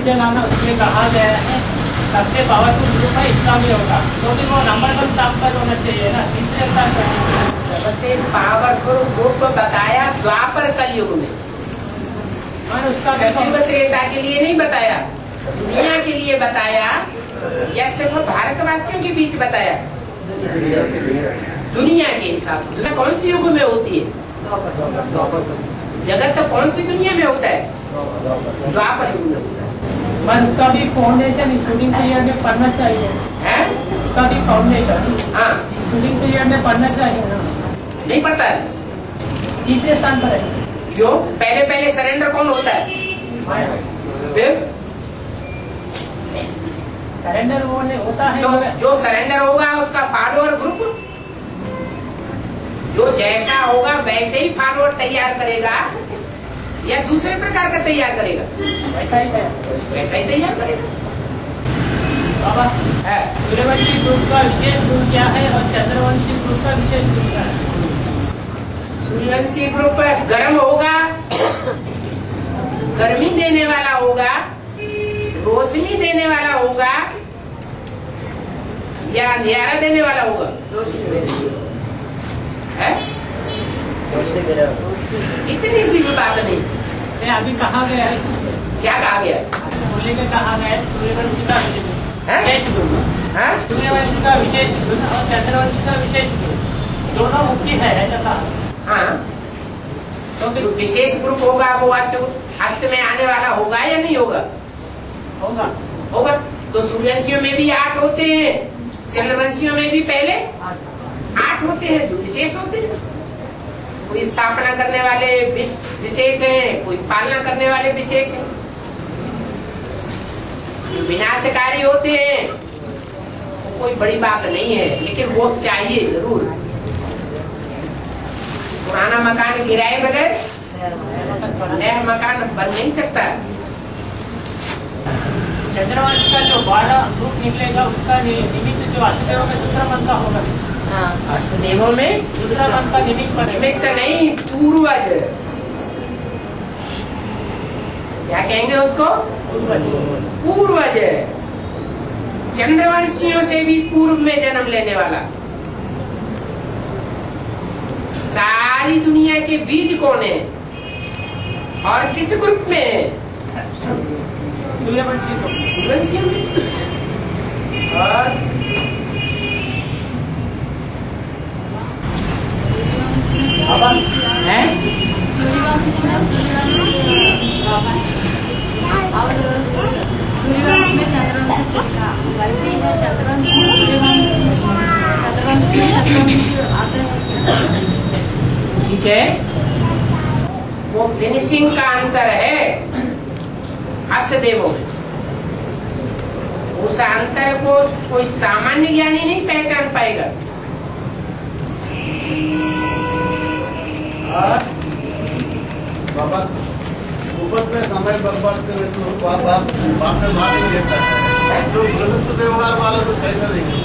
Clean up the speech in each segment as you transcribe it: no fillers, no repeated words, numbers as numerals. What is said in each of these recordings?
नीचे लाना, उसमें कहा गया है सबसे पावरफुल ग्रुप है इस्लामी होगा, तो फिर वो नंबर 1 स्थान पर होना चाहिए ना, तीसरे स्थान पर। सबसे पावरफुल ग्रुप बताया द्वापर कलयुग में, उसका सतयुग त्रेता के लिए नहीं बताया, दुनिया के लिए बताया या सिर्फ भारतवासियों के बीच बताया? दुनिया के हिसाब से दुनिया कौन सी युग में होती है? जगत तो कौन सी दुनिया में होता है? द्वापर युग में होता है। पर उसका भी फाउंडेशन स्टूडिंग पीरियड में पढ़ना चाहिए है? उसका भी फाउंडेशन हाँ स्टूडिंग पीरियड में पढ़ना चाहिए ना? नहीं पढ़ता है। तीसरे स्थान पर है। क्यों? पहले सरेंडर कौन होता है? फिर सरेंडर वो होता है तो जो सरेंडर होगा उसका फॉलोअर ग्रुप जो जैसा होगा वैसे ही फॉलोअर तैयार करेगा या दूसरे प्रकार का तैयार करेगा? वैसा ही तैयार करेगा। बाबा सूर्यवंशी ग्रुप का विशेष गुण क्या है और चंद्रवंशी ग्रुप का विशेष गुण क्या है? सूर्यवंशी ग्रुप गर्म होगा, गर्मी देने वाला होगा, रोशनी देने वाला होगा या अंधियारा देने वाला होगा? है? इतनी सी भी बात नहीं। अभी कहा गया है, क्या कहा गया? बोलने में कहा गया है सूर्यवंशी का विशेष गुण, सूर्यवंशी का विशेष गुण और चंद्रवंशी का विशेष गुण दोनों मुख्य है, ऐसा कहा। हाँ, तो फिर विशेष ग्रुप होगा वो अष्ट में आने वाला होगा या नहीं होगा? होगा। तो सूर्यवंशियों में भी 8 होते हैं, चंद्रवंशियों में भी पहले 8 होते हैं जो विशेष होते हैं। कोई स्थापना करने वाले विशेष हैं, कोई पालना करने वाले विशेष हैं। जो विनाशकारी होते हैं कोई बड़ी बात नहीं है, लेकिन वो चाहिए जरूर। पुराना मकान गिराए बगैर नया मकान बन नहीं सकता। चंद्रवंश का जो 12 ग्रुप निकलेगा उसका निमित्त जो अष्टदेव में दूसरा मंत्र होगा। अष्टदेवों में दूसरा मंत्र निमित्त नहीं, पूर्वज। क्या कहेंगे उसको? पूर्वज। चंद्रवंशियों से भी पूर्व में जन्म लेने वाला। सारी दुनिया के बीज कौन है और किस ग्रुप में है? सूर्यवंशी में। और है सूर्यवंशी में और सूर्यवंश में चंद्रवंश चलता, वैसे ही है चंद्रवंश में सूर्यवंश, चंद्रवंश में चंद्रवंश आते हैं। ठीक है, वो फिनिशिंग का अंतर है अष्टदेवों में। उस अंतर को कोई सामान्य ज्ञानी नहीं पहचान पाएगा। बाबा ऊपर में समय बर्बाद करे तो बाप में मार नहीं देता है, जो गृहस्थ व्यवहार वाला तो कैसा देंगे?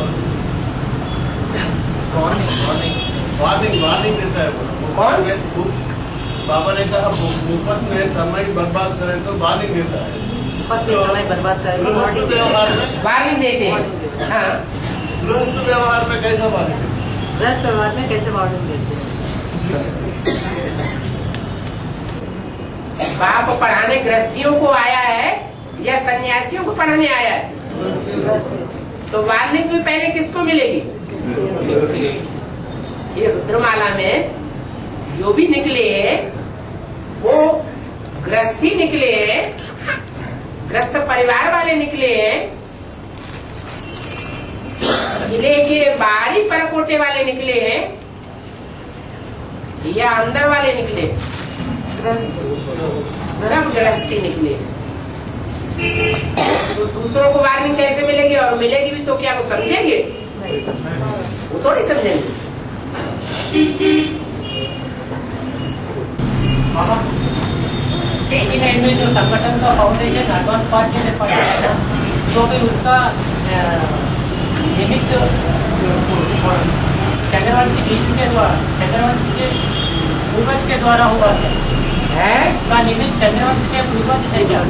वार्निंग देता है वो। बाबा ने कहा मुफ्त में समय बर्बाद करें तो वार्निंग देता है। समय बर्बाद करें गृहस्थ व्यवहार में वार्निंग देते हैं। हाँ, गृहस्थ व्यवहार में कैसा वार्निंग देते हैं? गृहस्थ व्यवहार में कैसे वार्निंग देते हैं? बाप पढ़ाने गृहस्थियों को आया है या सन्यासियों को पढ़ाने आया है? तो वार्निंग में पहले किसको मिलेगी? ये रुद्रमाला में जो भी निकले वो गृहस्थी निकले हैं, गृहस्थ परिवार वाले निकले हैं, किले के बाहरी परकोटे वाले निकले हैं या अंदर वाले निकले? सब गृहस्थी निकले। तो दूसरों को वार्निंग कैसे मिलेगी? और मिलेगी भी तो क्या वो समझेंगे? वो थोड़ी समझेंगे। में जो संगठन का फाउंडेशन एडवांस पार्टी से पढ़ा, तो फिर उसका निमित्त चंद्रवंशी बीज के द्वारा, चंद्रवंशी के पूर्वज के द्वारा हुआ है। है का निमित्त चंद्रवंश के पूर्वज है क्या?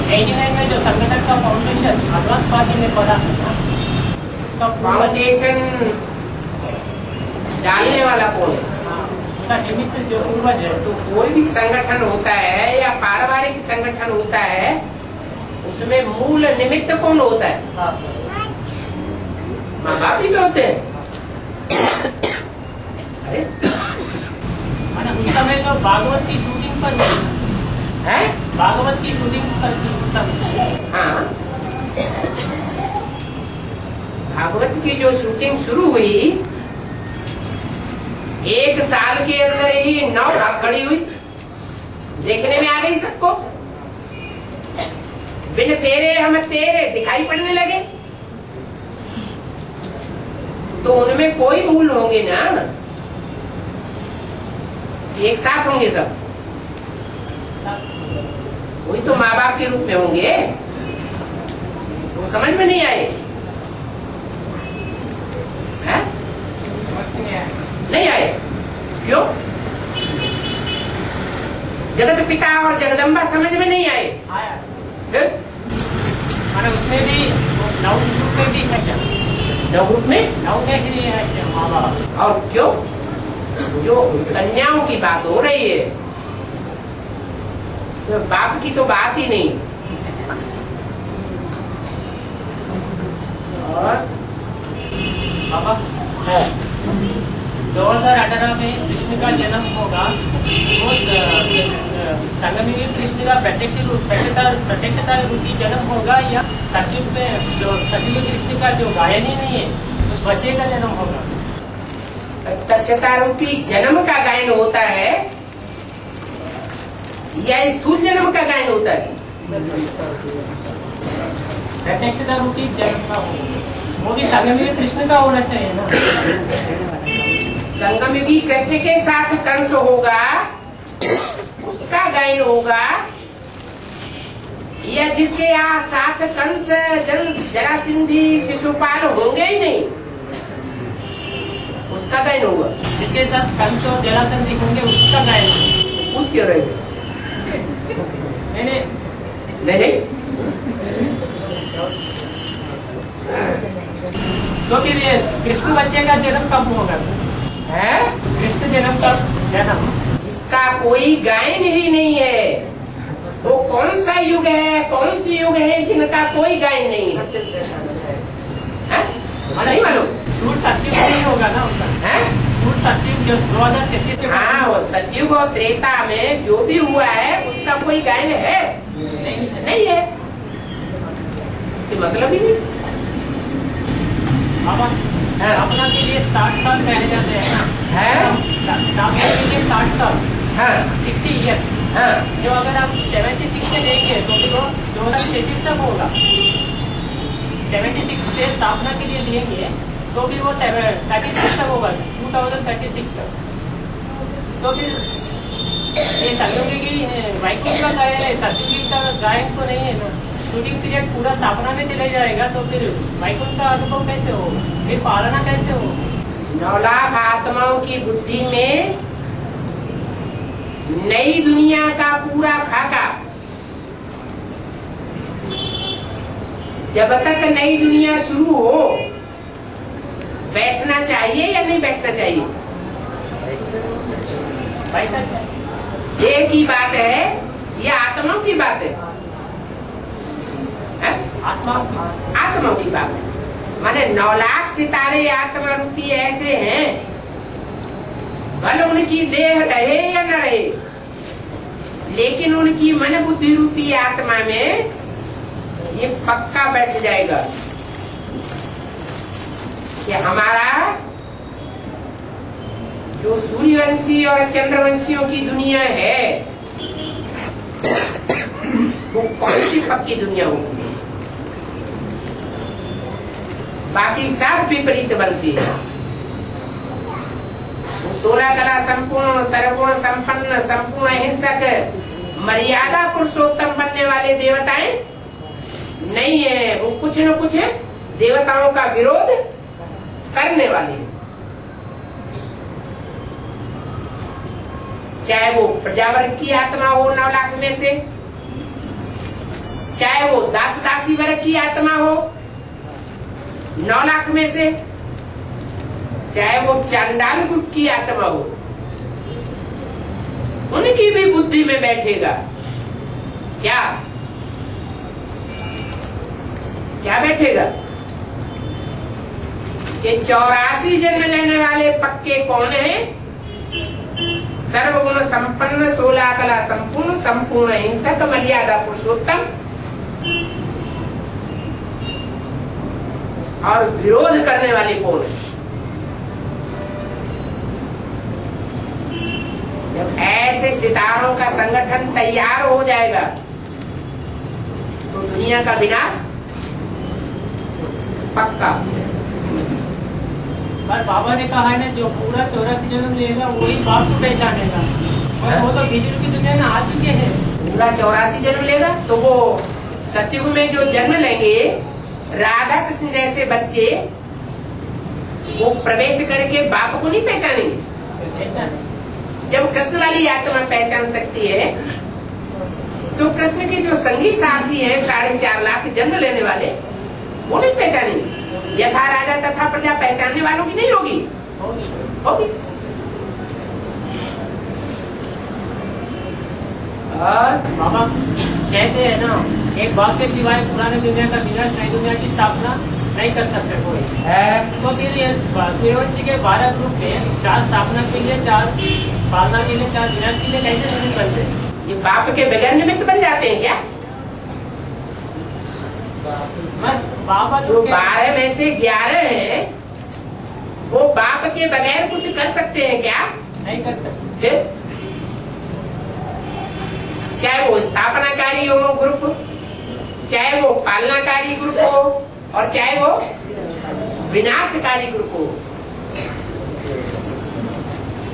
89 में जो संगठन का फाउंडेशन एडवांस पार्टी ने पढ़ा था, फाउंडेशन डालने वाला कौन है? का निमित्त जो पूर्वज है, तो कोई भी संगठन होता है या पारिवारिक संगठन होता है, उसमें मूल निमित्त कौन होता है? माँ बाप ही तो होते हैं। अरे उस समय तो भागवत की शूटिंग पर हुई है, भागवत की शूटिंग पर थी उस समय। हाँ, भागवत की जो शूटिंग शुरू हुई, 1 साल के अंदर ही 9 भाग खड़ी हुई, देखने में आ गई सबको। बिन फेरे हम तेरे दिखाई पड़ने लगे, तो उनमें कोई मूल होंगे ना, एक साथ होंगे सब, वही तो माँ बाप के रूप में होंगे। वो समझ में नहीं आए हैं? नहीं आए, क्यों? जगत पिता और जगदम्बा समझ में नहीं आए। आया फिर मैंने उसमें भी नौ ग्रुप में भी है क्या? 9 ग्रुप में नौ में ही है क्या माँ बाप? और क्यों? जो कन्याओं की बात हो रही है, उसमें बाप की तो बात ही नहीं। और पापा 2018 में कृष्ण का जन्म होगा, वो संगमयुगी कृष्ण का प्रत्यक्षता रूपी जन्म होगा, या सतयुग में जो सतयुग कृष्ण का जो गायन ही नहीं है उस बच्चे का जन्म होगा? प्रत्यक्षता रूपी जन्म का गायन होता है या स्थूल जन्म का गायन होता है? प्रत्यक्षता रूपी जन्म का होगा, वो भी संगमयुगी कृष्ण का होना चाहिए ना। संगमयुगी कृष्ण के साथ कंस होगा, उसका गायन होगा, या जिसके यहाँ साथ कंस जरासिंधी शिशुपाल होंगे ही नहीं, उसका गायन होगा। जिसके साथ कंस और जरासंधि होंगे उसका गायन होगा। पूछ क्यों रहे? नहीं नहीं, तो फिर ये कृष्ण बच्चे का जन्म कब होगा? है कृष्ण जन्म का जन्म जिसका कोई गायन ही नहीं है, वो कौन सा युग है, कौन सी युग है जिनका कोई गायन नहीं है? नहीं मालूम? सूर सतयुग नहीं होगा ना उनका? है सूर सतयुग जो 2033 में हाँ, वो सतयुग और त्रेता में जो भी हुआ है उसका कोई गायन है? नहीं है, इससे मतलब ही नहीं। बाबा स्थापना के लिए 60 साल कहे जाते हैं ना? है स्थापना के लिए 60 साल, हाँ 60 ईयर्स। हाँ, जो अगर आप 76 से लेंगे तो फिर वो 2033 तक होगा। 76 से स्थापना के लिए लेंगे तो फिर वो 36 तक होगा, 2036 तक। तो फिर ये संगमयुगी वैकुंठ का गायन है, सतयुगी का गायन तो नहीं है ना। शूटिंग पीरियड पूरा स्थापना में चले जाएगा तो फिर वैकुंठ का अनुभव कैसे होगा, फिर पालना कैसे होगा? 9 लाख आत्माओं की बुद्धि में नई दुनिया का पूरा खाका, जब तक नई दुनिया शुरू हो, बैठना चाहिए या नहीं बैठना चाहिए? बैठा चाहिए। एक ही बात है, ये आत्माओं की बात है, आत्माओं की बात है। माने 9 लाख सितारे आत्मा रूपी ऐसे हैं, भले उनकी देह रहे या न रहे, लेकिन उनकी मन बुद्धि रूपी आत्मा में ये पक्का बैठ जाएगा कि हमारा जो सूर्यवंशी और चंद्रवंशियों की दुनिया है वो कौन सी पक्की दुनिया होगी? बाकी सब विपरीत वंशी है। 16 कला संपूर्ण, सर्वगुण संपन्न, संपूर्ण अहिंसक, मर्यादा पुरुषोत्तम बनने वाले देवताएं नहीं है। वो कुछ न कुछ देवताओं का विरोध करने वाले। चाहे वो प्रजावर्ग की आत्मा हो 9 लाख में से, चाहे वो दास दासी वर्ग की आत्मा हो 9 लाख में से, चाहे वो चांडाल गुट की आत्मा हो, उनकी भी बुद्धि में बैठेगा क्या? क्या बैठेगा? ये 84 जन्म लेने वाले पक्के कौन है? सर्वगुण संपन्न, 16 कला संपूर्ण, संपूर्ण हिंसक, मर्यादा पुरुषोत्तम और विरोध करने वाले कौन है? जब ऐसे सितारों का संगठन तैयार हो जाएगा तो दुनिया का विनाश पक्का। पर बाबा ने कहा है ना, जो पूरा 84 जन्म लेगा वही बाप को पहचानेगा, और वो तो बिजली की दुनिया में आ चुके हैं। पूरा 84 जन्म लेगा तो वो सतयुग में जो जन्म लेंगे राधा कृष्ण जैसे बच्चे, वो प्रवेश करके बाप को नहीं पहचानेंगे। जब कृष्ण वाली आत्मा पहचान सकती है तो कृष्ण के जो संगी साथी हैं 4.5 लाख जन्म लेने वाले, वो नहीं पहचानेंगे। यथा राजा तथा प्रजा पहचानने वालों की नहीं होगी, होगी। बाबा कहते हैं ना, एक बाप के सिवाय पुराने दुनिया का विनाश, नई दुनिया की स्थापना नहीं कर सकते कोई। तो फिर ये सूर्यवंशी के 12 ग्रुप में 4 स्थापना के लिए, 4 पालना के लिए, 4 विनाश के लिए कैसे नहीं बनते? ये बाप के बगैर निमित्त बन जाते हैं क्या? बाबा जो 12 में से 11 है वो बाप के बगैर कुछ कर सकते हैं क्या? नहीं कर सकते। चाहे वो स्थापनाकारी हो ग्रुप, चाहे वो पालनाकारी ग्रुप हो, और चाहे वो विनाशकारी ग्रुप हो,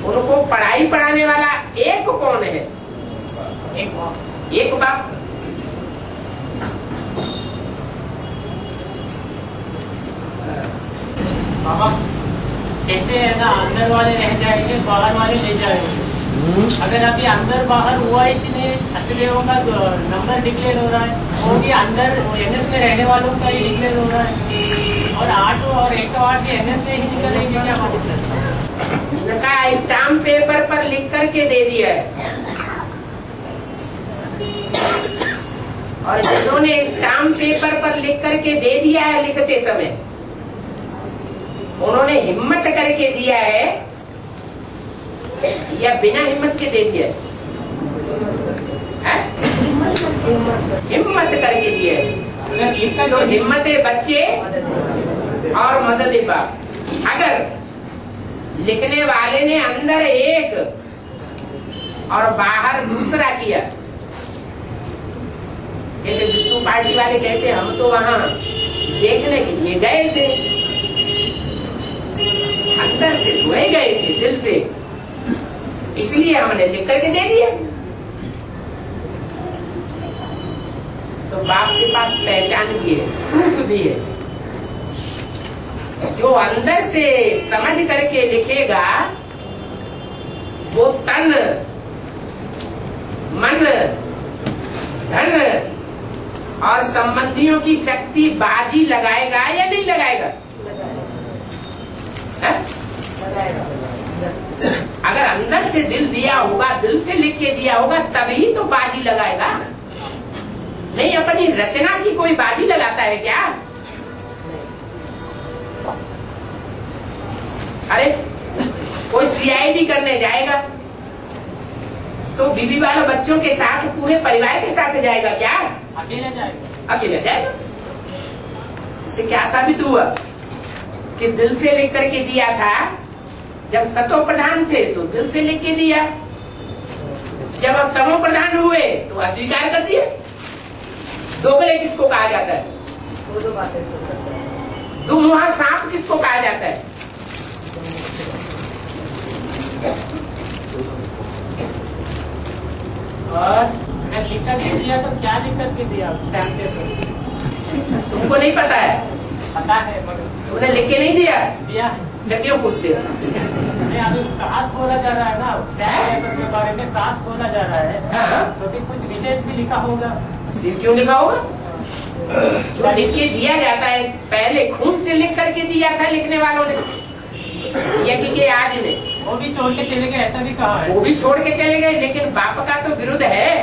उनको पढ़ाई पढ़ाने वाला एक कौन है? एक बाप। बाबा कहते हैं ना, अंदर वाले रह जाएंगे, बाहर वाले ले जाएंगे। अगर अभी अंदर बाहर हुआ ही नहीं, असलियों का नंबर डिक्लेयर हो रहा है, वो भी अंदर एनएस में रहने वालों का ही डिक्लेयर हो रहा है, और 8 और 108 भी एनएस में ही निकल रही है। क्या मतलब? इनका स्टाम्प पेपर पर लिख करके दे दिया है, और जिन्होंने स्टाम्प पेपर पर लिख करके दे दिया है लिखते समय, उन्होंने हिम्मत करके दिया है या बिना हिम्मत के दे दिया है? हिम्मत करके दिया है। तो हिम्मत बच्चे और मदद बाप। अगर लिखने वाले ने अंदर एक और बाहर दूसरा किया, जैसे विष्णु पार्टी वाले कहते हम तो वहाँ देखने के लिए गए थे, अंदर से धोए गए थे, दिल से, इसलिए हमने लिख करके दे दिया। तो बाप के पास पहचान भी है, प्रूफ भी है। जो अंदर से समझ करके लिखेगा वो तन, मन, धन और संबंधियों की शक्ति बाजी लगाएगा या नहीं लगाएगा? अगर अंदर से दिल दिया होगा, दिल से लिख के दिया होगा, तभी तो बाजी लगाएगा। नहीं अपनी रचना की कोई बाजी लगाता है क्या? अरे कोई सीआईडी करने जाएगा तो बीबी वाले बच्चों के साथ, पूरे परिवार के साथ जाएगा क्या? अकेले जाएगा। अकेले जाएगा। इससे क्या साबित हुआ कि दिल से लिख करके दिया था। जब सतो प्रधान थे तो दिल से लिख के दिया, जब अब तमो प्रधान हुए तो अस्वीकार कर दिया। दोगले किसको कहा जाता है? दुमुहा सांप किसको कहा जाता है? और अगर लिख करके दिया तो क्या लिख करके दिया? Stamp paper. तुमको नहीं पता है? पता है मगर तुमने लिख के नहीं दिया। दिया है। फिर क्यों पूछते हो? नहीं, अभी क्लास बोला जा रहा है ना, टैग लेबर के बारे में क्लास बोला जा रहा है, हाँ, तो फिर कुछ विशेष भी लिखा होगा। विशेष क्यों लिखा होगा? जो लिख के दिया जाता है पहले खून से लिख करके दिया था लिखने वालों ने, यज्ञ के आदि में। वो भी छोड़ के चले गए, ऐसा भी कहा है। वो भी छोड़ के चले गए, लेकिन बाप का तो विरुद्ध है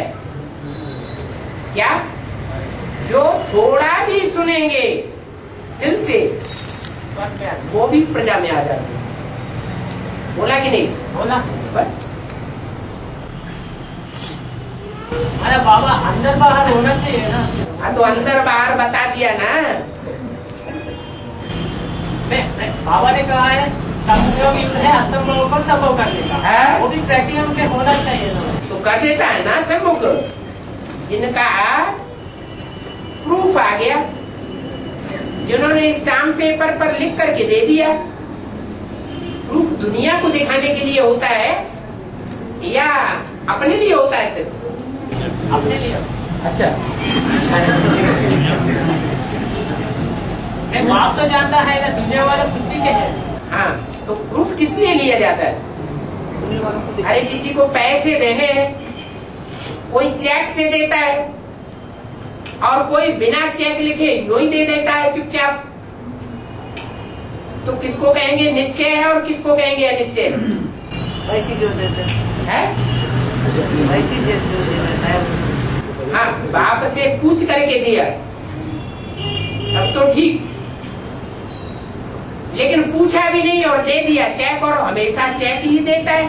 क्या? जो थोड़ा भी सुनेंगे दिल से वो भी प्रजा में आ जाते। बोला कि नहीं? बोला। बस। अरे बाबा, अंदर बाहर होना चाहिए ना। हाँ, तो अंदर बाहर बता दिया ना। नहीं, बाबा ने कहा है संभव है असंभव को संभव करने का, है? वो भी प्रैक्टिकल में होना चाहिए ना। तो कर देता है ना सम्मुख, जिनका प्रूफ आ गया, जिन्होंने स्टाम्प पेपर पर लिख करके दे दिया। प्रूफ दुनिया को दिखाने के लिए होता है या अपने लिए होता है? सिर्फ अपने लिए। अच्छा। बाप तो जानता है ना, दुनिया वाला कुछ भी कहे। हाँ, तो प्रूफ किस लिए लिया जाता है? अरे किसी को पैसे देने हैं, कोई चेक से देता है और कोई बिना चेक लिखे यूं ही दे देता है चुपचाप। तो किसको कहेंगे निश्चय है और किसको कहेंगे अनिश्चय ऐसी जो देते है? ऐसी जो देता है उसको। हाँ, बाप से पूछ करके दिया तब तो ठीक, लेकिन पूछा भी नहीं और दे दिया चेक, और हमेशा चेक ही देता है।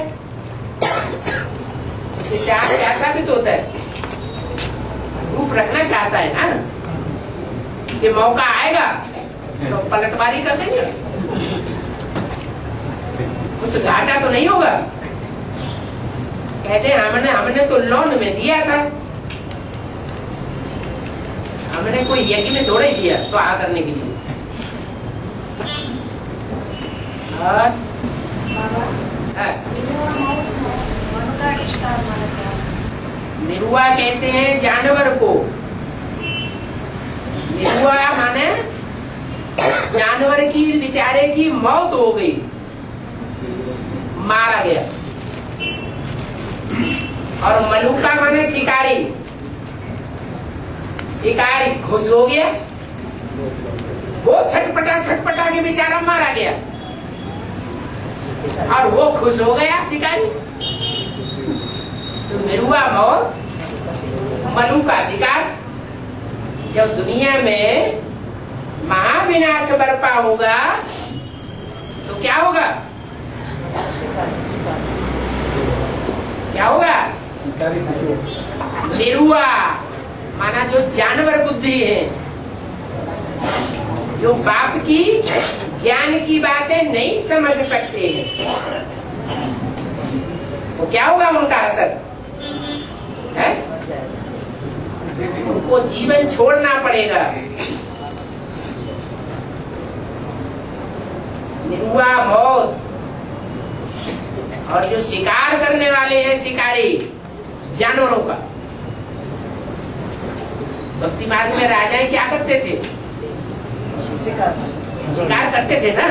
इससे आप क्या साबित होता है? प्रूफ रखना चाहता है ना कि मौका आएगा तो पलटवारी कर देंगे, कुछ घाटा तो नहीं होगा। कहते हैं हमने तो लोन में दिया था, हमने कोई यज्ञ में थोड़ा ही दिया स्वाहा करने के लिए। और निरुआ कहते हैं जानवर को। निरुआ माने जानवर की बेचारे की मौत हो गई, मारा गया। और मलुका माने शिकारी, शिकारी खुश हो गया, वो छटपटा के बेचारा मारा गया और वो खुश हो गया शिकारी। तो निरुआ मौत, मलुका शिकार। जब दुनिया में महाविनाश बरपा होगा तो क्या होगा? क्या होगा? निरुआ माना जो जानवर बुद्धि है, जो बाप की ज्ञान की बातें नहीं समझ सकते हैं, तो क्या होगा उनका असर है? उनको जीवन छोड़ना पड़ेगा। निरुआ मौत। और जो शिकार करने वाले हैं शिकारी जानवरों का, भक्ति मार्ग में राजाएं क्या करते थे? शिकार करते थे ना।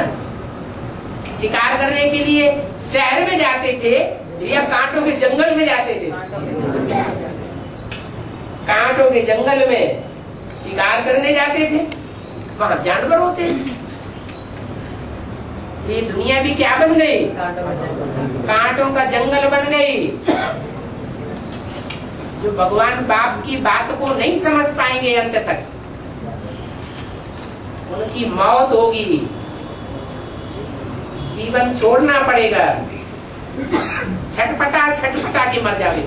शिकार करने के लिए शहर में जाते थे या कांटों के जंगल में जाते थे? कांटों के जंगल में शिकार करने जाते थे, वहां जानवर होते हैं। ये दुनिया भी क्या बन गई? कांटों का जंगल बन गई। जो भगवान बाप की बात को नहीं समझ पाएंगे अंत तक, उनकी मौत होगी, जीवन छोड़ना पड़ेगा, छटपटा के मर जाएंगे,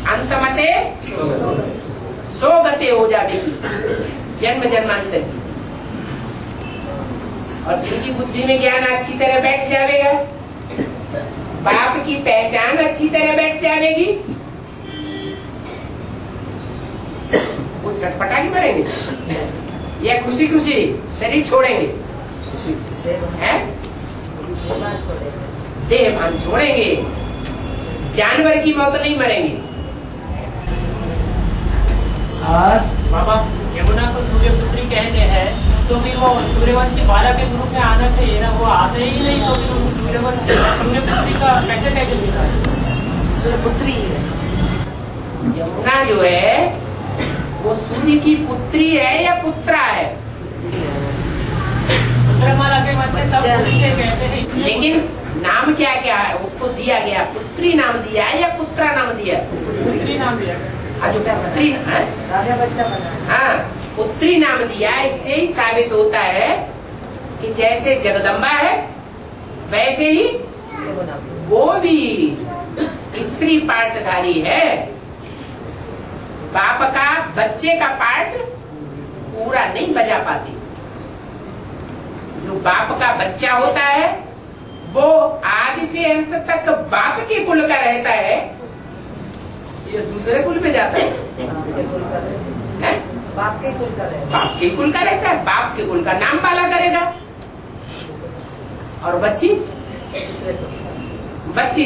अंतमते सो गते हो जाएगी जन्म जन्मांतर की। और जिनकी बुद्धि में ज्ञान अच्छी तरह बैठ जाएगा, बाप की पहचान अच्छी तरह बैठ जाएगी, वो छटपटा के मरेंगे या खुशी खुशी शरीर छोड़ेंगे? है देह भान छोड़ेंगे, जानवर की मौत नहीं मरेंगे। और बाबा यमुना को सूर्यपुत्री कहते हैं, तो फिर वो सूर्यवंशी 12 के ग्रुप में आना चाहिए ना, वो आते ही नहीं, तो फिर वो सूर्यपुत्री का कैसे टाइटल मिला है? सूर्यपुत्री है। यमुना जो है वो सूर्य की पुत्री है या पुत्रा है? पुत्रमाला के मतलब सब पुत्री कहते हैं, लेकिन नाम क्या क्या है उसको दिया गया? पुत्री नाम दिया है या पुत्रा नाम दिया? पुत्री नाम दिया गया। जो पुत्री है, राजा बच्चा बना। हाँ, पुत्री नाम दिया। इससे ही साबित होता है कि जैसे जगदम्बा है वैसे ही वो भी स्त्री पार्टधारी है। बाप का बच्चे का पार्ट पूरा नहीं बजा पाती। जो बाप का बच्चा होता है वो आदि से अंत तक बाप के कुल का रहता है, ये दूसरे कुल में जाता है, बाप के कुल का रहता है। बाप के कुल का रहता है, बाप के कुल का नाम वाला करेगा। और बच्ची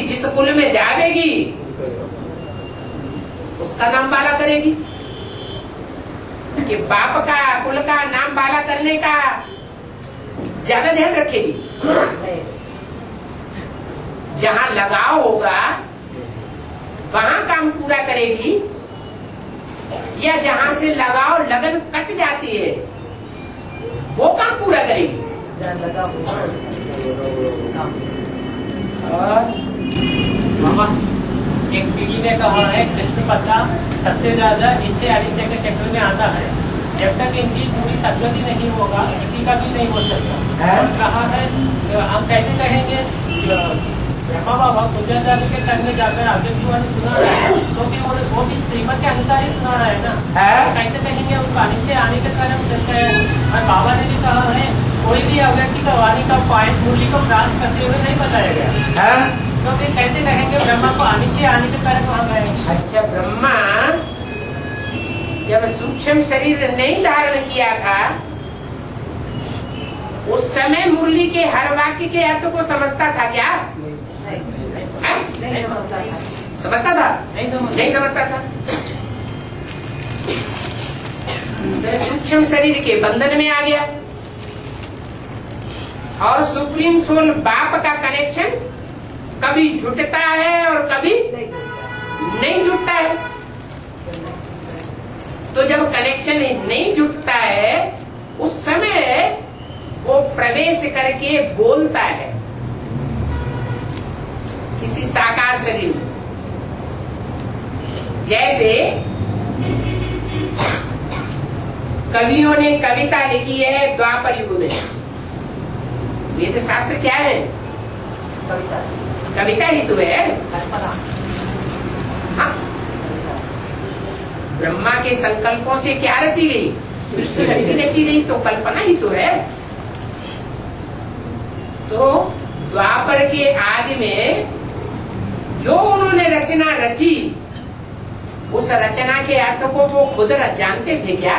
जिस कुल में जावेगी उसका नाम वाला करेगी। कि बाप का कुल का नाम वाला करने का ज्यादा ध्यान रखेगी। जहाँ लगाव होगा वहाँ काम पूरा करेगी, या जहाँ से लगाव लगन कट जाती है वो काम पूरा करेगी। मामा एक सीढ़ी में कहा है कृष्ण पता सबसे ज्यादा इच्छे आदित्य के चक्र में आता है। जब तक इनकी पूरी सदगति नहीं होगा किसी का भी नहीं हो सकता। और कहा है हम कैसे कहेंगे ब्रह्मा बाबा कुंजन दादा के तक में जाकर आगे सुना रहा है, तो फिर वो भी श्रीमत के अनुसार ही सुना रहा है ना, कैसे कहेंगे उनका नीचे आने के कारण चलता है। और बाबा ने भी कहा है कोई भी अव्यक्ति का वाणी का पॉइंट मूल्य को प्राप्त करते हुए नहीं बताया गया, तो फिर कैसे कहेंगे ब्रह्मा को नीचे आने के कारण वहाँ गए? अच्छा, ब्रह्मा जब सूक्ष्म शरीर नहीं धारण किया था उस समय मुरली के हर वाक्य के अर्थ को समझता था क्या? समझता था? नहीं समझता था। तो सूक्ष्म शरीर के बंधन में आ गया और सुप्रीम सोल बाप का कनेक्शन कभी जुटता है और कभी नहीं जुटता है। तो जब कनेक्शन नहीं जुटता है उस समय वो प्रवेश करके बोलता है किसी साकार शरीर में। जैसे कवियों ने कविता लिखी है द्वापर युग में। वेद शास्त्र क्या है? कविता ही तो है। हाँ, ब्रह्मा के संकल्पों से क्या रची गई? सृष्टि रची गई, तो कल्पना ही तो है। तो द्वापर के आदि में जो उन्होंने रचना रची उस रचना के अर्थ को वो खुद जानते थे क्या?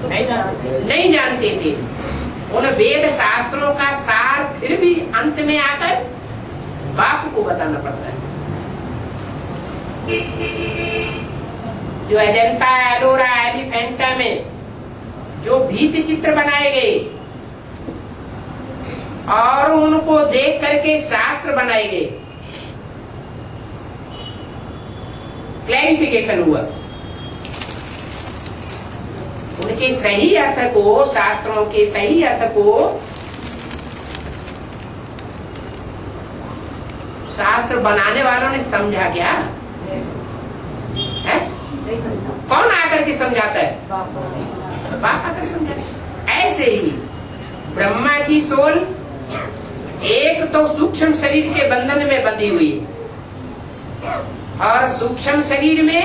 नहीं जानते थे। उन वेद शास्त्रों का सार फिर भी अंत में आकर बाप को बताना पड़ता है। जो अजंता, एलोरा, एलिफेंटा में जो भीति चित्र बनाए गए और उनको देख करके शास्त्र बनाए गए, क्लैरिफिकेशन हुआ। उनके सही अर्थ को, शास्त्रों के सही अर्थ को शास्त्र बनाने वालों ने समझा क्या? है? कौन आकर के समझाता है? बाप आकर समझाता है। ऐसे ही ब्रह्मा की सोल एक तो सूक्ष्म शरीर के बंधन में बंधी हुई और सूक्ष्म शरीर में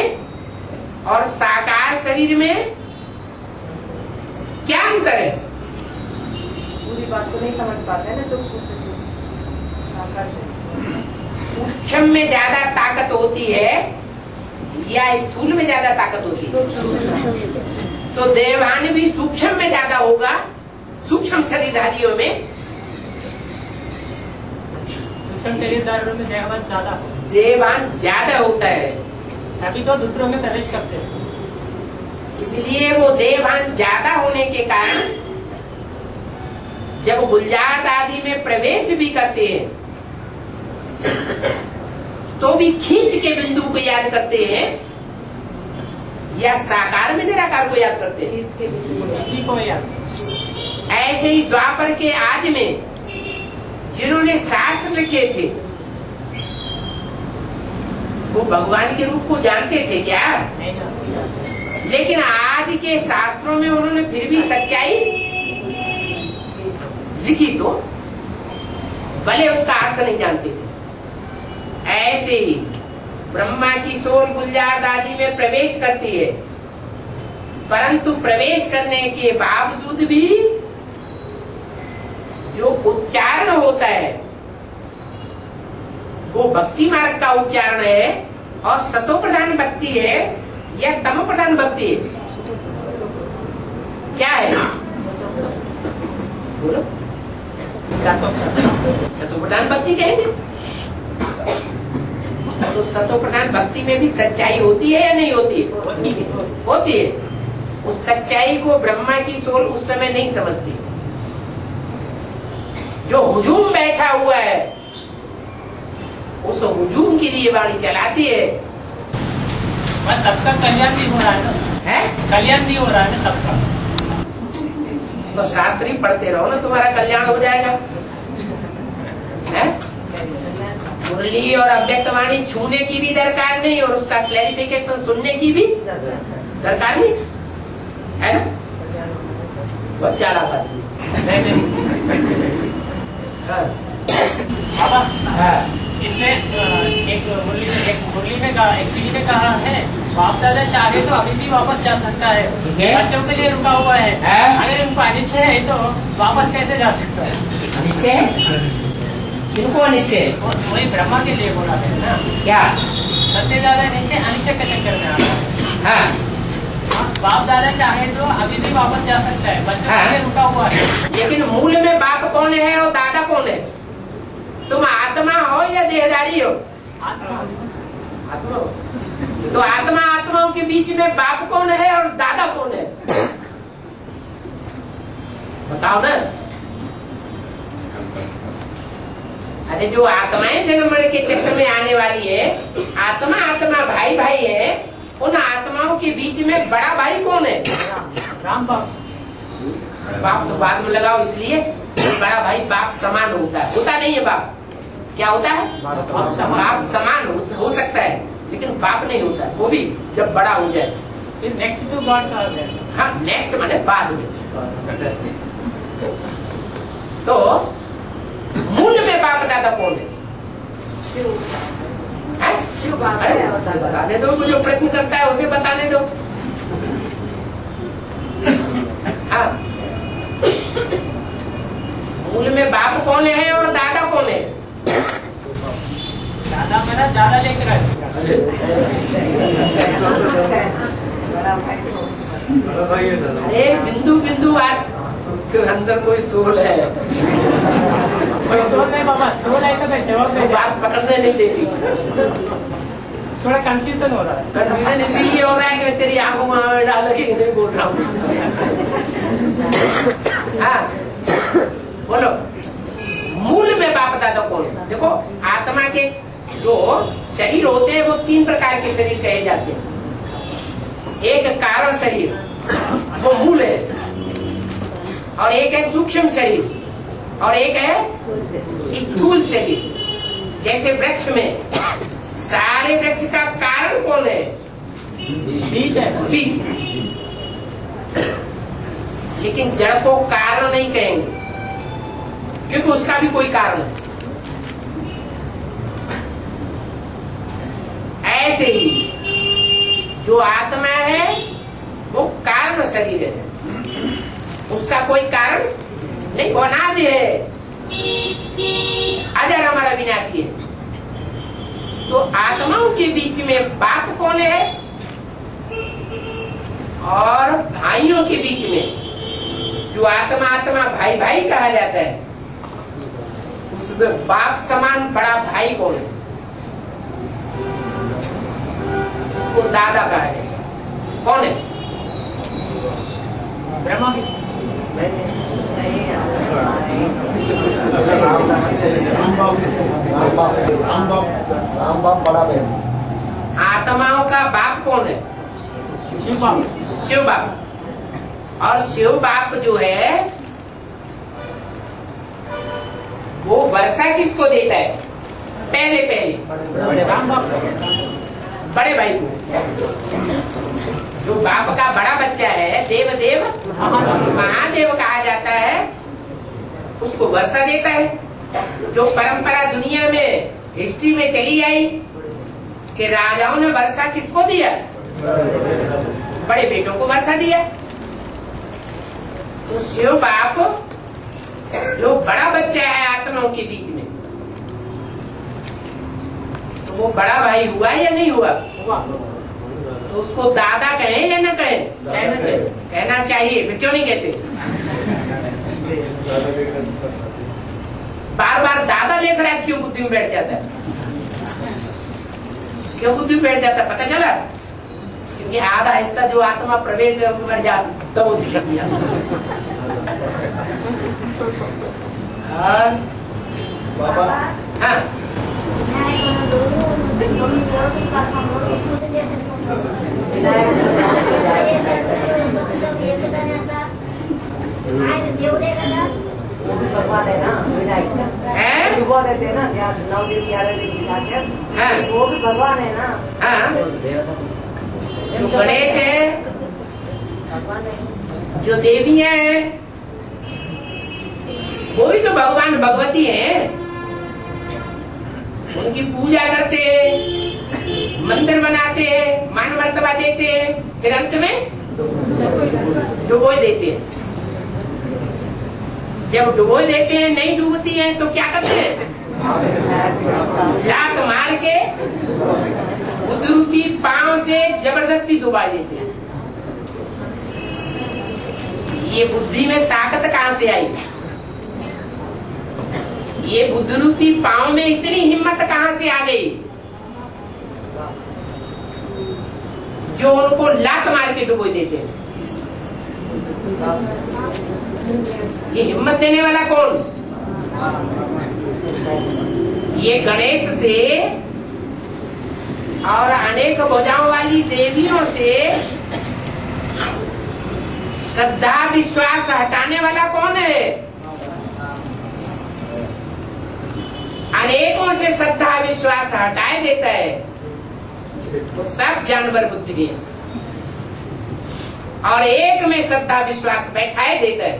और साकार शरीर में क्या अंतर है? पूरी बात को नहीं समझ पाते हैं ना सूक्ष्म शरीर, साकार शरीर। सूक्ष्म में ज्यादा ताकत होती है या स्थूल में ज्यादा ताकत होती है? तो देवान भी सूक्ष्म में ज्यादा होगा, सूक्ष्म शरीरधारियों में। सूक्ष्म शरीरधारियों में देवान ज्यादा होता देवान ज्यादा होता है, अभी तो दूसरों में प्रवेश करते हैं। इसलिए वो देहभान ज्यादा होने के कारण जब गुलजार आदि में प्रवेश भी करते हैं तो भी खींच के बिंदु को याद करते हैं या साकार में निराकार को याद करते हैं? खींच के बिंदु को याद। ऐसे ही द्वापर के आदि में जिन्होंने शास्त्र लिखे थे वो भगवान के रूप को जानते थे क्या? नहीं जानते। लेकिन आदि के शास्त्रों में उन्होंने फिर भी सच्चाई लिखी तो भले उसका अर्थ नहीं जानते थे। ऐसे ही ब्रह्मा की सोल गुलजार आदि में प्रवेश करती है, परंतु प्रवेश करने के बावजूद भी जो उच्चारण होता है वो भक्ति मार्ग का उच्चारण है और सतो प्रधान भक्ति है या तमो प्रधान भक्ति है? क्या है बोलो? सतो प्रधान भक्ति कहेंगे। तो सतो प्रधान भक्ति में भी सच्चाई होती है या नहीं होती है? होती है। उस सच्चाई को ब्रह्मा की सोल उस समय नहीं समझती। जो हुजूम बैठा हुआ है उस हुजूम के लिए वाणी चलाती है। सबका कल्याण नहीं हो रहा है ना? कल्याण नहीं हो रहा है ना सबका? तो शास्त्र ही पढ़ते रहो ना, तुम्हारा कल्याण हो जाएगा। है मुरली और अव्यक्तवाणी छूने की भी दरकार नहीं और उसका क्लैरिफिकेशन सुनने की भी दरकार नहीं, है ना? बहुत चाला बात। इसमें एक मुरली में कहा, एक सीढ़ी में कहा है बाप दादा चाहे तो अभी भी वापस जा सकता है, बच्चों के लिए रुका हुआ है। अगर उनको अनिश्चय है तो वापस कैसे जा सकता है? अनिश्चय किनको अनिश्चय? वही ब्रह्मा के लिए बोला है ना? क्या सबसे ज्यादा अनिश्चय के चक्कर में आता है। हाँ, बाप दादा चाहे तो अभी भी वापस जा सकता है, बच्चों के लिए रुका हुआ है। लेकिन मूल में बाप कौन है और दादा कौन है? तुम आत्मा हो या देहदारी हो? आत्मा हो। तो आत्मा आत्माओं के बीच में बाप कौन है और दादा कौन है? बताओ ना। अरे जो आत्माएं जन्म मरण के चक्र में आने वाली है, आत्मा आत्मा भाई भाई है, उन आत्माओं के बीच में बड़ा भाई कौन है? राम बाप। बाप तो बाद में लगाओ, इसलिए बड़ा भाई बाप समान होता है। होता नहीं है बाप? क्या होता है? बाप समान हो सकता है लेकिन बाप नहीं होता है, वो भी जब बड़ा हो जाए। फिर नेक्स्ट टू गॉड कहा गया। हाँ, नेक्स्ट माने बाद में। तो मूल में बाप दादा कौन है? शिव बाप है। बताने दो, जो प्रश्न करता है उसे बताने दो। हाँ, मूल में बाप कौन है और दादा कौन है? दादा मेरा दादा लेकर अरे बिंदु बिंदु बात, उसके अंदर कोई सोल है। सोल नहीं बाबा, सोल है तो जवाब नहीं, बात पकड़ने नहीं देती। थोड़ा कंफ्यूजन हो रहा है। कंफ्यूजन इसीलिए हो रहा है कि मैं तेरी आंखों में डाल के नहीं बोल रहा हूँ। हाँ बोलो, मूल में बाप दादा कौन है? देखो, आत्मा के जो शरीर होते हैं वो 3 प्रकार के शरीर कहे जाते हैं। एक कारण शरीर, वो मूल है, और एक है सूक्ष्म शरीर, और एक है स्थूल शरीर। जैसे वृक्ष में सारे वृक्ष का कारण कौन है? बीज है। बीज। लेकिन जड़ को कारण नहीं कहेंगे क्योंकि उसका भी कोई कारण है। ऐसे ही जो आत्मा है वो कारण शरीर है, उसका कोई कारण नहीं, वो अनादि है, अजर हमारा विनाशी है। तो आत्माओं के बीच में बाप कौन है और भाइयों के बीच में जो आत्मा आत्मा भाई भाई कहा जाता है, उसमें बाप समान बड़ा भाई कौन है? उसको दादा कहा है। कौन है? ब्रह्मा भी राम बाप बड़ा बहन। आत्माओं का बाप कौन है? शिव बाप। शिव बाप। और शिव बाप जो है वो वर्षा किसको देता है? पहले बड़े राम बाप बड़े भाई को। जो बाप का बड़ा बच्चा है, देव महादेव कहा जाता है, उसको वर्षा देता है। जो परंपरा दुनिया में हिस्ट्री में चली आई कि राजाओं ने वर्षा किसको दिया? बड़े बेटों को वर्षा दिया। तो शिव बाप जो बड़ा बच्चा है आत्माओं के बीच में, तो वो बड़ा भाई हुआ या नहीं हुआ? तो उसको दादा कहें या न कहें? कहना चाहिए। मैं क्यों नहीं कहते? बार बार दादा लेकर आए, क्यों बुद्धि में बैठ जाता है? क्यों बुद्धि में बैठ जाता है? पता चला? क्योंकि आधा हिस्सा जो आत्मा प्रवेश है उसमें बैठ जाता, तब उसे कर दिया। बाबा हाँ, भगवान है ना विनायक, हैं? डुबो देते हैं ना 9 दिन 11 दिन बिता के, हाँ। वो भी भगवान है ना। हाँ, जो गणेश है, भगवान है। जो देवियां हैं, वो भी तो भगवान भगवती है। उनकी पूजा करते हैं, मंदिर बनाते हैं, मान मर्तबा देते हैं, फिर अंत में डुबो देते हैं। जब डुबो देते हैं, नहीं डूबती हैं, तो क्या करते हैं? लात मार के बुद्ध रूपी पांव से जबरदस्ती डुबा देते हैं। ये बुद्धि में ताकत कहां से आई? ये बुद्ध रूपी पांव में इतनी हिम्मत कहां से आ गई जो उनको लात मार के डुबो देते हैं? ये हिम्मत देने वाला कौन? ये गणेश से और अनेक भुजाओं वाली देवियों से श्रद्धा विश्वास हटाने वाला कौन है? अनेकों से श्रद्धा विश्वास हटाए देता है, वो सब जानवर बुद्धि है। और एक में श्रद्धा विश्वास बैठाए देता है,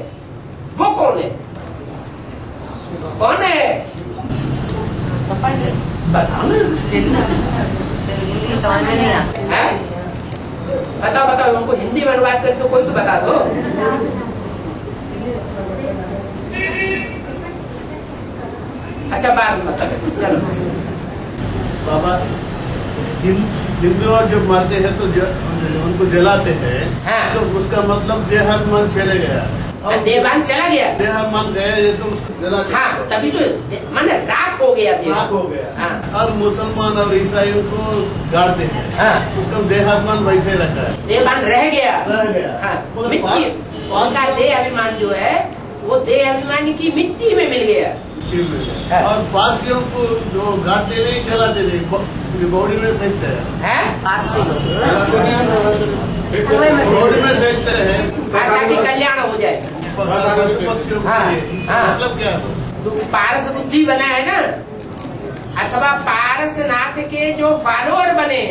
वो कौन है? कौन है? बताओ ना। समझ में नहीं आता है? बताओ बताओ, उनको हिंदी में अनुवाद करके कोई तो बता दो। अच्छा, बाद में बता दो। चलो बाबा, हिंदू और जब मरते हैं तो उनको जलाते हैं, हाँ। तो उसका मतलब देहात्मान चले गया और देवान चला गया। देहात्मान गया जैसे उसको जलाते हाँ, हैं। तभी तो मन राख हो गया देवान। राख हो गया। हाँ। और मुसलमान और ईसाइयों को गाड़ते हैं, हाँ। उसका देहात्मान वैसे रखा है, देवान रह गया। रह गया। हाँ, मगर मिट्टी, उनका देह अभिमान जो है वो देह अभिमान की मिट्टी में मिल गया। हाँ। और पासियों को जो गाड़ते नहीं जलाते नहीं, बॉडी में फेंकते हैं, बॉडी में फेंकते हैं ताकि कल्याण हो जाए। पक्षियों के हाँ, लिए। इसका हाँ। मतलब क्या है? तो पारस बुद्धि बना है ना, अथवा पारसनाथ के जो फॉलोअर बने,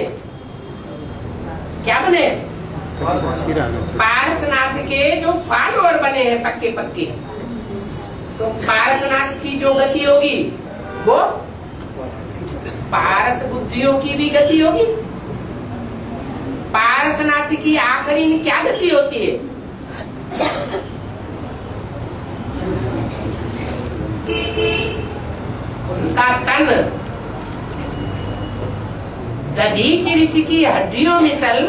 क्या बने? पारसनाथ के जो फॉलोअर बने हैं पक्के पक्के, तो पारसनाथ की जो गति होगी वो पारस बुद्धियों की भी गति होगी। पारसनाथ की आखिरी क्या गति होती है? उसका तन दधीच ऋषि की हड्डियों में सल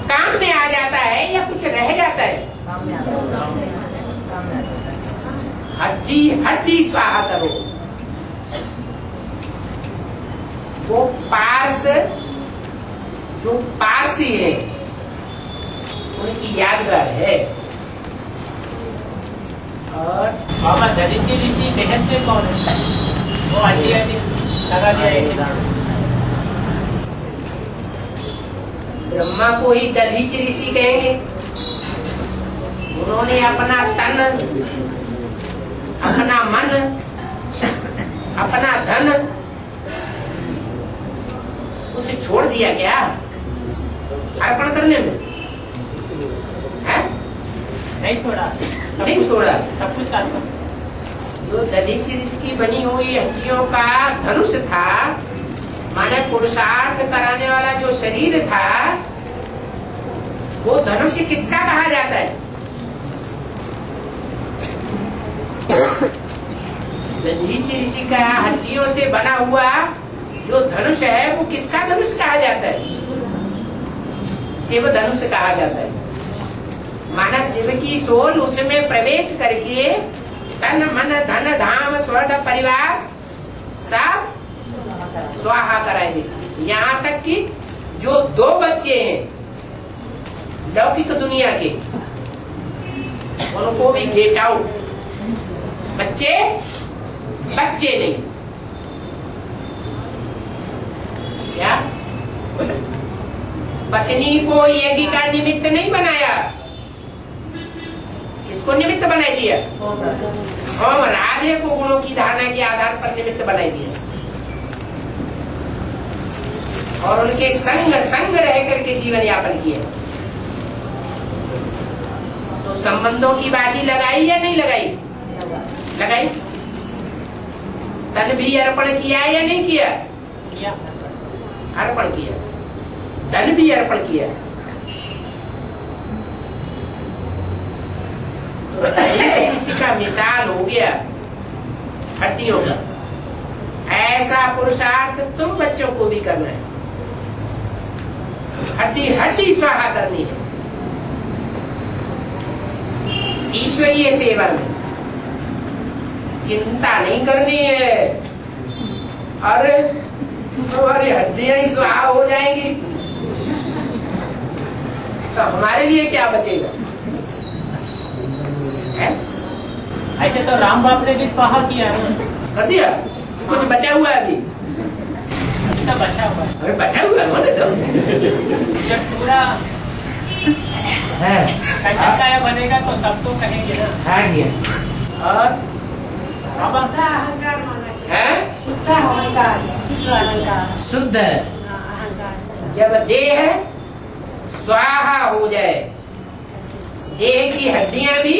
काम में आ जाता है या कुछ रह जाता है? हड्डी हड्डी स्वाहा करो। वो पारस जो पारसी है, उनकी यादगार है। और बाबा दरिची ऋषि बेहद से कौन है? वो आंटी लगा दिया है। ब्रह्मा को ही दधीच ऋषि कहेंगे। उन्होंने अपना तन, अपना मन, अपना धन कुछ छोड़ दिया क्या अर्पण करने में? है? नहीं छोड़ा, नहीं छोड़ा। सब कुछ करता। जो दधीच ऋषि की बनी हुई हड्डियों का धनुष था, माने पुरुषार्थ कराने वाला जो शरीर था, वो धनुष किसका कहा जाता है? दधीच ऋषि का हड्डियों से बना हुआ जो धनुष है, वो किसका धनुष कहा जाता है? शिव धनुष कहा जाता है। माना शिव की सोल उसमें प्रवेश करके तन मन धन धाम स्वर्ण परिवार सब स्वाहा कराएंगे। यहाँ तक कि जो 2 बच्चे हैं लौकिक दुनिया के, उनको भी गेट आउट। बच्चे बच्चे नहीं, क्या पत्नी को यज्ञ का निमित्त नहीं बनाया, इसको निमित्त बनाई दिया। और राधे को गुणों की धारणा के आधार पर निमित्त बनाई दिया, और उनके संग संग रह करके जीवन यापन किया। तो संबंधों की बाजी लगाई या नहीं लगाई? लगाई। तन भी अर्पण किया या नहीं किया? अर्पण किया। तन भी अर्पण किया। तो किसी का मिसाल हो गया हड्डियों का। ऐसा पुरुषार्थ तुम बच्चों को भी करना है। हड्डी हड्डी स्वाहा करनी है ईश्वरीय सेवा में। चिंता नहीं करनी है अरे हमारी हड्डियां ही स्वाहा हो जाएंगी तो हमारे लिए क्या बचेगा? है? ऐसे तो राम बाप ने भी स्वाहा किया है। कर दिया। कुछ बचा हुआ है अभी? अभी तो बचा हुआ है। अरे बचा हुआ है तो जब पूरा है काया बनेगा तो तब तो कहेंगे ना। और बाबा अहंकार माना है शुद्ध अहंकार, शुद्ध अहंकार, शुद्ध अहंकार। जब देह स्वाहा हो जाए, देह की हड्डियां भी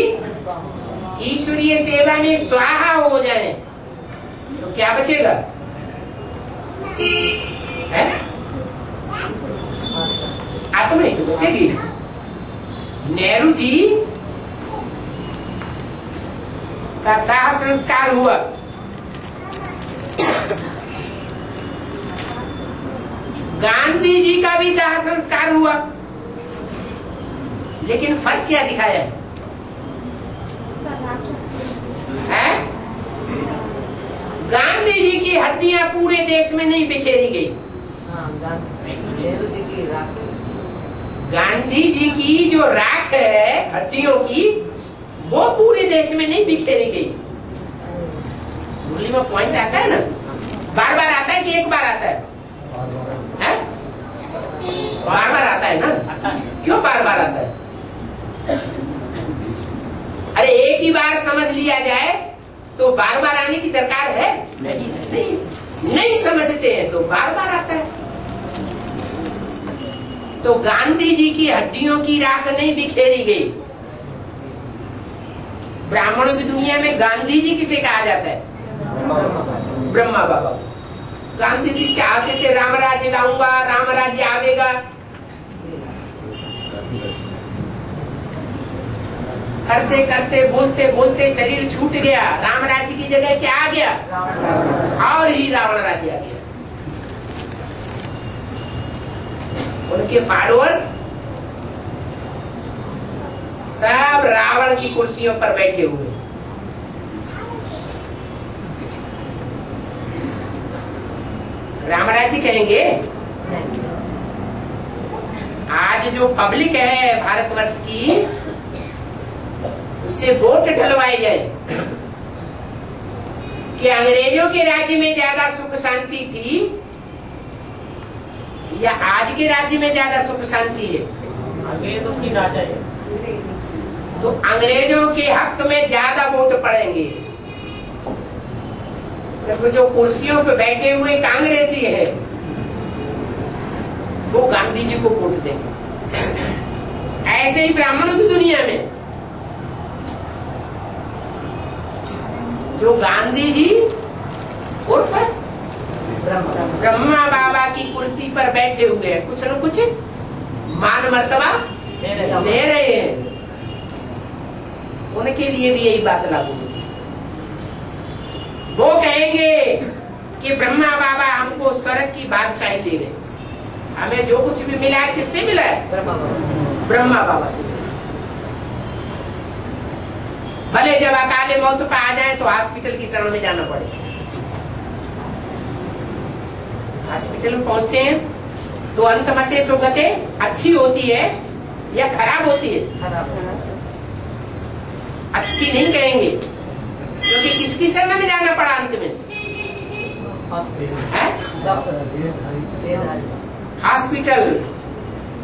ईश्वरीय सेवा में स्वाहा हो जाए, तो क्या बचेगा? है? आत्मा नहीं तो बचेगी। नेहरू जी का दाह संस्कार हुआ। गांधी जी का भी दाह संस्कार हुआ, लेकिन फर्क क्या दिखाया है? गांधी जी की हड्डियां पूरे देश में नहीं बिखेरी गई। गांधी जी की जो राख है हड्डियों की, वो पूरे देश में नहीं बिखेरी गई। मुरली में पॉइंट आता है ना, बार बार आता है कि एक बार आता है? बार बार आता है ना? क्यों बार बार आता है? अरे एक ही बार समझ लिया जाए तो बार बार आने की दरकार है? नहीं समझते हैं तो बार बार आता है। तो गांधी जी की हड्डियों की राख नहीं बिखेरी गई। ब्राह्मणों की दुनिया में गांधी जी किसे कहा जाता है? ब्रह्मा बाबा। गांधी जी चाहते थे राम राज्य लाऊंगा, राम राज्य आवेगा। करते करते बोलते बोलते शरीर छूट गया, राम राज्य की जगह क्या आ गया? और ही रावण राज्य आ गया। उनके फॉलोअर्स सब रावण की कुर्सियों पर बैठे हुए। राम राज्य कहेंगे? आज जो पब्लिक है भारतवर्ष की, उससे वोट ढलवाए गए कि अंग्रेजों के राज्य में ज्यादा सुख शांति थी या आज के राज्य में ज्यादा सुख शांति है? अंग्रेजों की राजा है, तो अंग्रेजों के हक में ज्यादा वोट पड़ेंगे। सिर्फ जो कुर्सियों पे बैठे हुए कांग्रेसी है वो गांधी जी को वोट देंगे। ऐसे ही ब्राह्मणों की दुनिया में जो गांधी जी उर्फ ब्रह्मा बाबा की कुर्सी पर बैठे हुए हैं, कुछ न कुछ मान मर्तबा ले रहे हैं, उनके लिए भी यही बात लागू होगी। वो कहेंगे कि ब्रह्मा बाबा हमको स्वर्ग की बादशाही दे रहे, हमें जो कुछ भी मिला है किससे मिला है? ब्रह्मा बाबा से मिला। भले जब अकाले मौत पर आ जाए तो हॉस्पिटल की शरण में जाना पड़े। हॉस्पिटल में पहुंचते हैं तो अंतमते सुगते अच्छी होती है या खराब होती है? अच्छी नहीं कहेंगे, क्योंकि किसकी शरण में जाना पड़ा अंत में? हॉस्पिटल,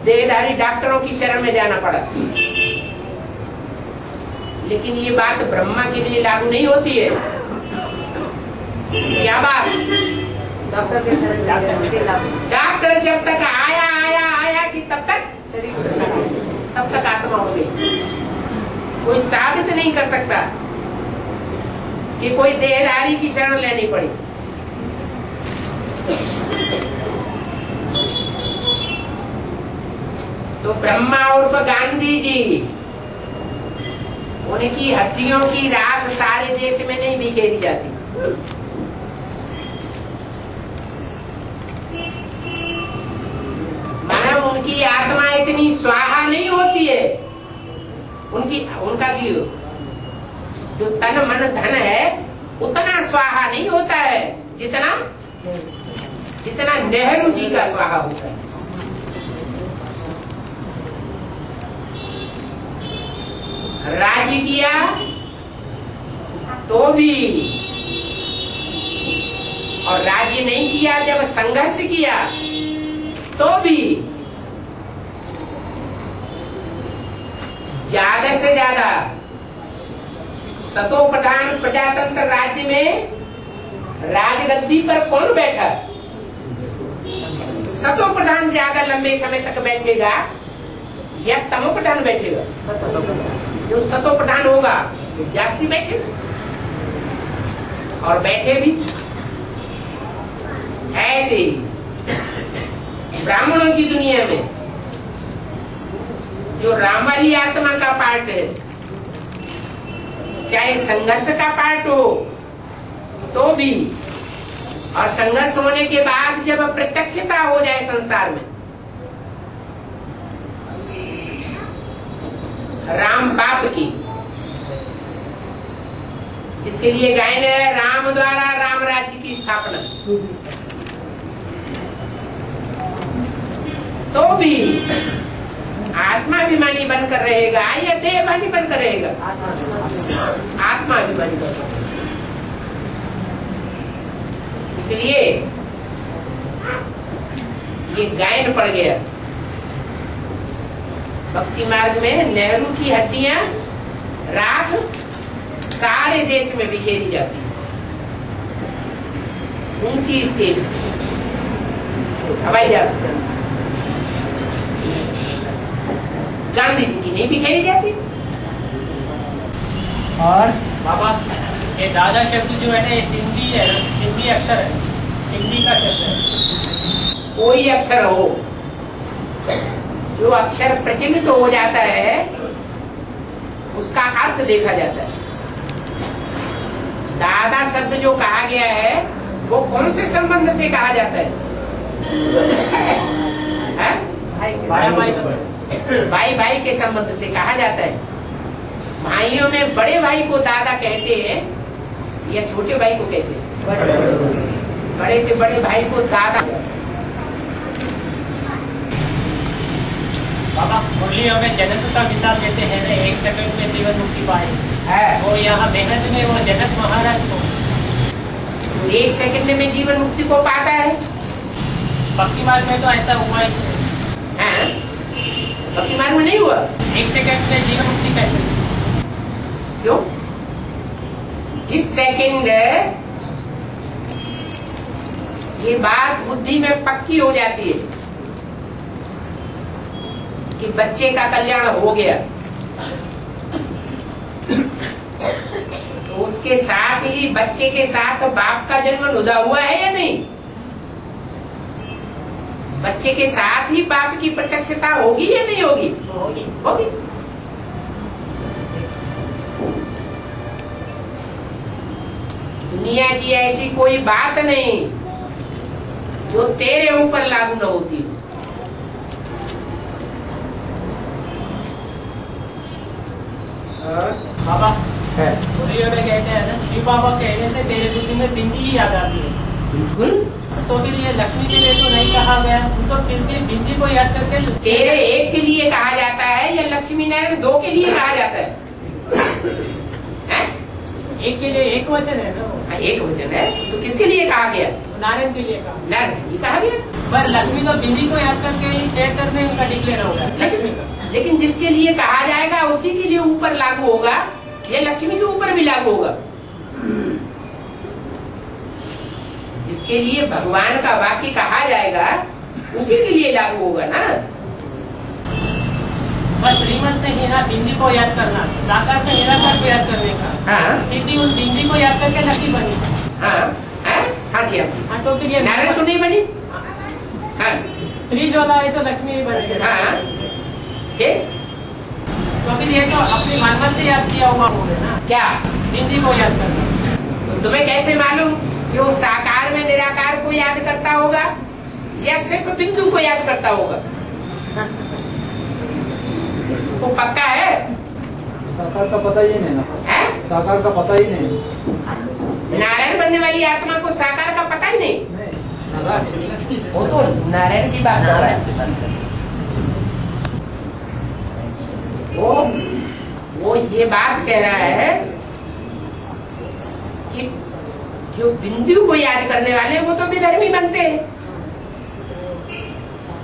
देहधारी डॉक्टरों की शरण में जाना पड़ा। लेकिन ये बात ब्रह्मा के लिए लागू नहीं होती है। क्या बात? डॉक्टर के शरण डॉक्टर जब तक आया कि तब तक आत्मा हो गई। कोई साबित नहीं कर सकता कि कोई देहधारी की शरण लेनी पड़ी। तो ब्रह्मा उर्फ गांधी जी, उनकी हड्डियों की राख सारे देश में नहीं बिखेरी जाती। मानव उनकी आत्मा इतनी स्वाहा नहीं होती है। उनका जो तन मन धन है उतना स्वाहा नहीं होता है जितना नेहरू जी का स्वाहा होता है। राज्य किया तो भी, और राज्य नहीं किया जब संघर्ष किया तो भी ज्यादा से ज्यादा सतो प्रधान प्रजातंत्र राज्य में राजगद्दी पर कौन बैठा? सतो प्रधान ज्यादा लंबे समय तक बैठेगा या तमो प्रधान बैठेगा? जो सतो प्रधान होगा वो जास्ती बैठेगा, और बैठे भी। ऐसे ही ब्राह्मणों की दुनिया में जो रामवाली आत्मा का पार्ट है, चाहे संघर्ष का पार्ट हो तो भी, और संघर्ष होने के बाद जब प्रत्यक्षता हो जाए संसार में, राम बाप की, जिसके लिए गायन है राम द्वारा राम राज्य की स्थापना, तो भी आत्माभिमानी बनकर रहेगा या देहभानी बनकर रहेगा? आत्माभिमानी बनकर। इसलिए ये गायन पड़ गया भक्ति मार्ग में। नेहरू की हड्डियां राख सारे देश में बिखेरी जाती है, ऊंची स्टेज से, हवाई जहाज से। गांधी जी की नहीं बिखेरी जाती। और बाबा ये दादा शब्द जो है ना, ये सिंधी है, सिंधी अक्षर है, सिंधी का शब्द है। कोई अक्षर हो, जो अक्षर प्रचलित हो जाता है उसका अर्थ देखा जाता है। दादा शब्द जो कहा गया है वो कौन से संबंध से कहा जाता है? भाई भाई के संबंध से कहा जाता है। भाइयों में बड़े भाई को दादा कहते हैं या छोटे भाई को कहते हैं? बड़े से बड़े भाई को दादा। बाबा मुरलियों में जनक का विचार देते हैं ना, 1 सेकंड में जीवन मुक्ति पाए है। वो यहाँ बेहद में वो जनक महाराज को 1 सेकंड में जीवन मुक्ति को पाता है। भक्ति मार्ग में तो ऐसा हुआ ही हैं? भक्ति मार्ग में नहीं हुआ। 1 सेकंड में जीवन मुक्ति कैसे? क्यों? जिस सेकंड ये बात बुद्धि में पक्की हो जाती है कि बच्चे का कल्याण हो गया, तो उसके साथ ही बच्चे के साथ बाप का जन्म नुदा हुआ है या नहीं? बच्चे के साथ ही बाप की प्रत्यक्षता होगी या नहीं होगी? होगी। दुनिया की ऐसी कोई बात नहीं जो तेरे ऊपर लागू न होती। बाबा मुरलियों में कहते हैं ना, शिव बाबा कहने से तेरे बुद्धि में बिंदी ही याद आती है। बिल्कुल। तो फिर ये लक्ष्मी के लिए तो नहीं कहा गया, तो फिर भी बिंदी को याद करके तेरे एक के लिए कहा जाता है या लक्ष्मी नारायण 2 के लिए कहा जाता है? हैं? एक के लिए एक वचन है ना वो। हाँ, एक वचन है, तो किसके लिए कहा गया? नारायण के लिए कहा, नारायण ये कहा गया। पर लक्ष्मी तो बिंदी को याद करके ही शेयर करने उनका डिक्लेयर होगा लक्ष्मी का। लेकिन जिसके लिए कहा जाएगा उसी के लिए ऊपर लागू होगा या लक्ष्मी के ऊपर भी लागू होगा? जिसके लिए भगवान का वाक्य कहा जाएगा उसी के लिए लागू होगा ना। बस श्रीमत से हीरा बिंदी को याद करना, साकार से निराकार को याद करने का। हाँ स्थिति उस बिंदी को याद करके लक्ष्मी बनी। हाँ हाँ दिया। हाँ तो फिर ये नारायण तो नहीं बनी। हाँ स्त्री जो है तो लक्ष्मी ही बनी। हाँ फिर तो फिर ये तो अपनी मनमत से याद किया हुआ होगा ना, क्या? बिंदी को याद करना। तो तुम्हें कैसे मालूम कि वो साकार में निराकार को याद करता होगा या सिर्फ बिंदु को याद करता होगा? वो पक्का है? साकार का पता ही नहीं ना। है? साकार का पता ही नहीं। नारायण बनने वाली आत्मा को साकार का पता ही नहीं। वो तो नारायण की बात कर रहा है। वो ये बात कह रहा है कि जो बिंदु को याद करने वाले वो तो विधर्मी बनते हैं,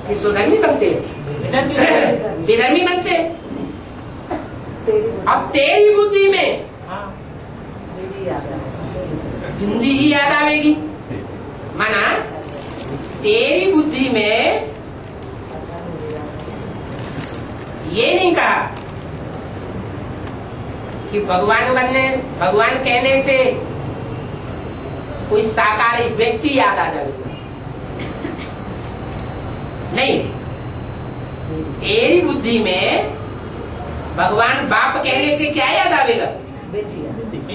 कि सुधर्मी बनते हैं, विधर्मी बनते हैं। अब तेरी बुद्धि में बिंदी ही याद आवेगी, माना तेरी बुद्धि में ये नहीं कहा कि भगवान कहने से कोई साकार व्यक्ति याद आ जाएगा। नहीं, तेरी बुद्धि में भगवान बाप कहने से क्या याद आवेगा?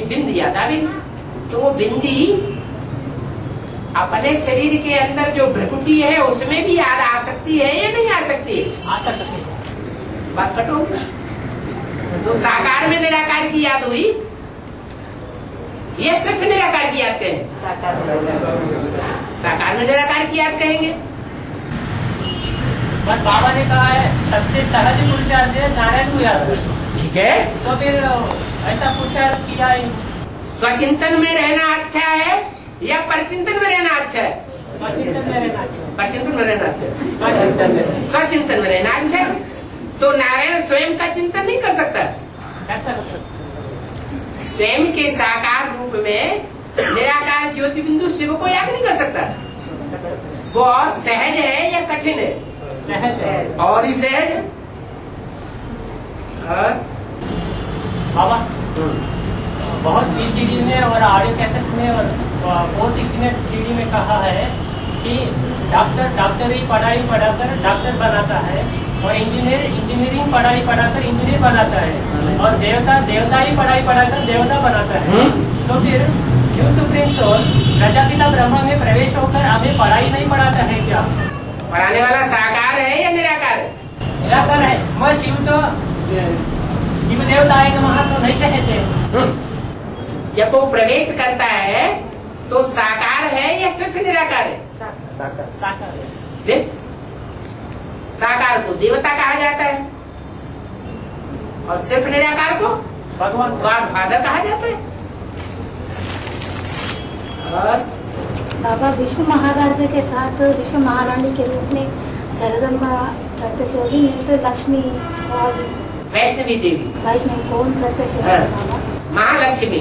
बिंदी याद आवेगी। तो वो बिंदी अपने शरीर के अंदर जो भ्रकुटी है उसमें भी याद आ सकती है या नहीं आ सकती है? आ सकती है। बात कटो। तो साकार में निराकार की याद हुई, ये सिर्फ निराकार की याद कहें? साकार में निराकार की याद कहेंगे। बस बाबा ने कहा है सबसे सहज पुरुषार्थ है नारायण को याद करना। ठीक है, तो फिर ऐसा पुरुषार्थ किया है। स्वचिंतन में रहना अच्छा है या परचिंतन में रहना अच्छा है? स्वचिंतन में रहना चाहिए। परचिंतन में रहना अच्छा है, स्वचिंतन में। स्वचिंतन में रहना अच्छा है। तो नारायण स्वयं का चिंतन नहीं कर सकता। ऐसा कर सकते। स्वयं के साकार रूप में निराकार ज्योति बिंदु शिव को याद नहीं कर सकता। वो और सहज है या कठिन है? सहज है। और ही सहज है। बाबा बहुत सी सीडी में और ऑडियो कैसेट में और 460 सीडी में कहा है कि डॉक्टरी पढ़ाई पढ़ाकर डॉक्टर बनाता है और इंजीनियरिंग पढ़ाई पढ़ाकर इंजीनियर बनाता है और देवता ही पढ़ाई पढ़ाकर देवता बनाता है। तो फिर शिव सुप्रीम सोल प्रजापिता ब्रह्मा में प्रवेश होकर हमें पढ़ाई नहीं पढ़ाता है क्या? पढ़ाने वाला साकार है या निराकार है? निराकार है। मैं शिव देवता है वहां तो नहीं कहते। जब वो प्रवेश करता है तो साकार है या सिर्फ निराकार है? साकार है। फिर साकार को देवता कहा जाता है और सिर्फ निराकार को भगवान गॉड फादर कहा जाता है। और बाबा विश्व महाराजा के साथ विश्व महारानी के रूप में जगदम्बा प्रत्यक्ष होगी, नहीं तो लक्ष्मी और वैष्णवी देवी वैष्णवी कौन प्रत्यक्ष होगी बाबा? महालक्ष्मी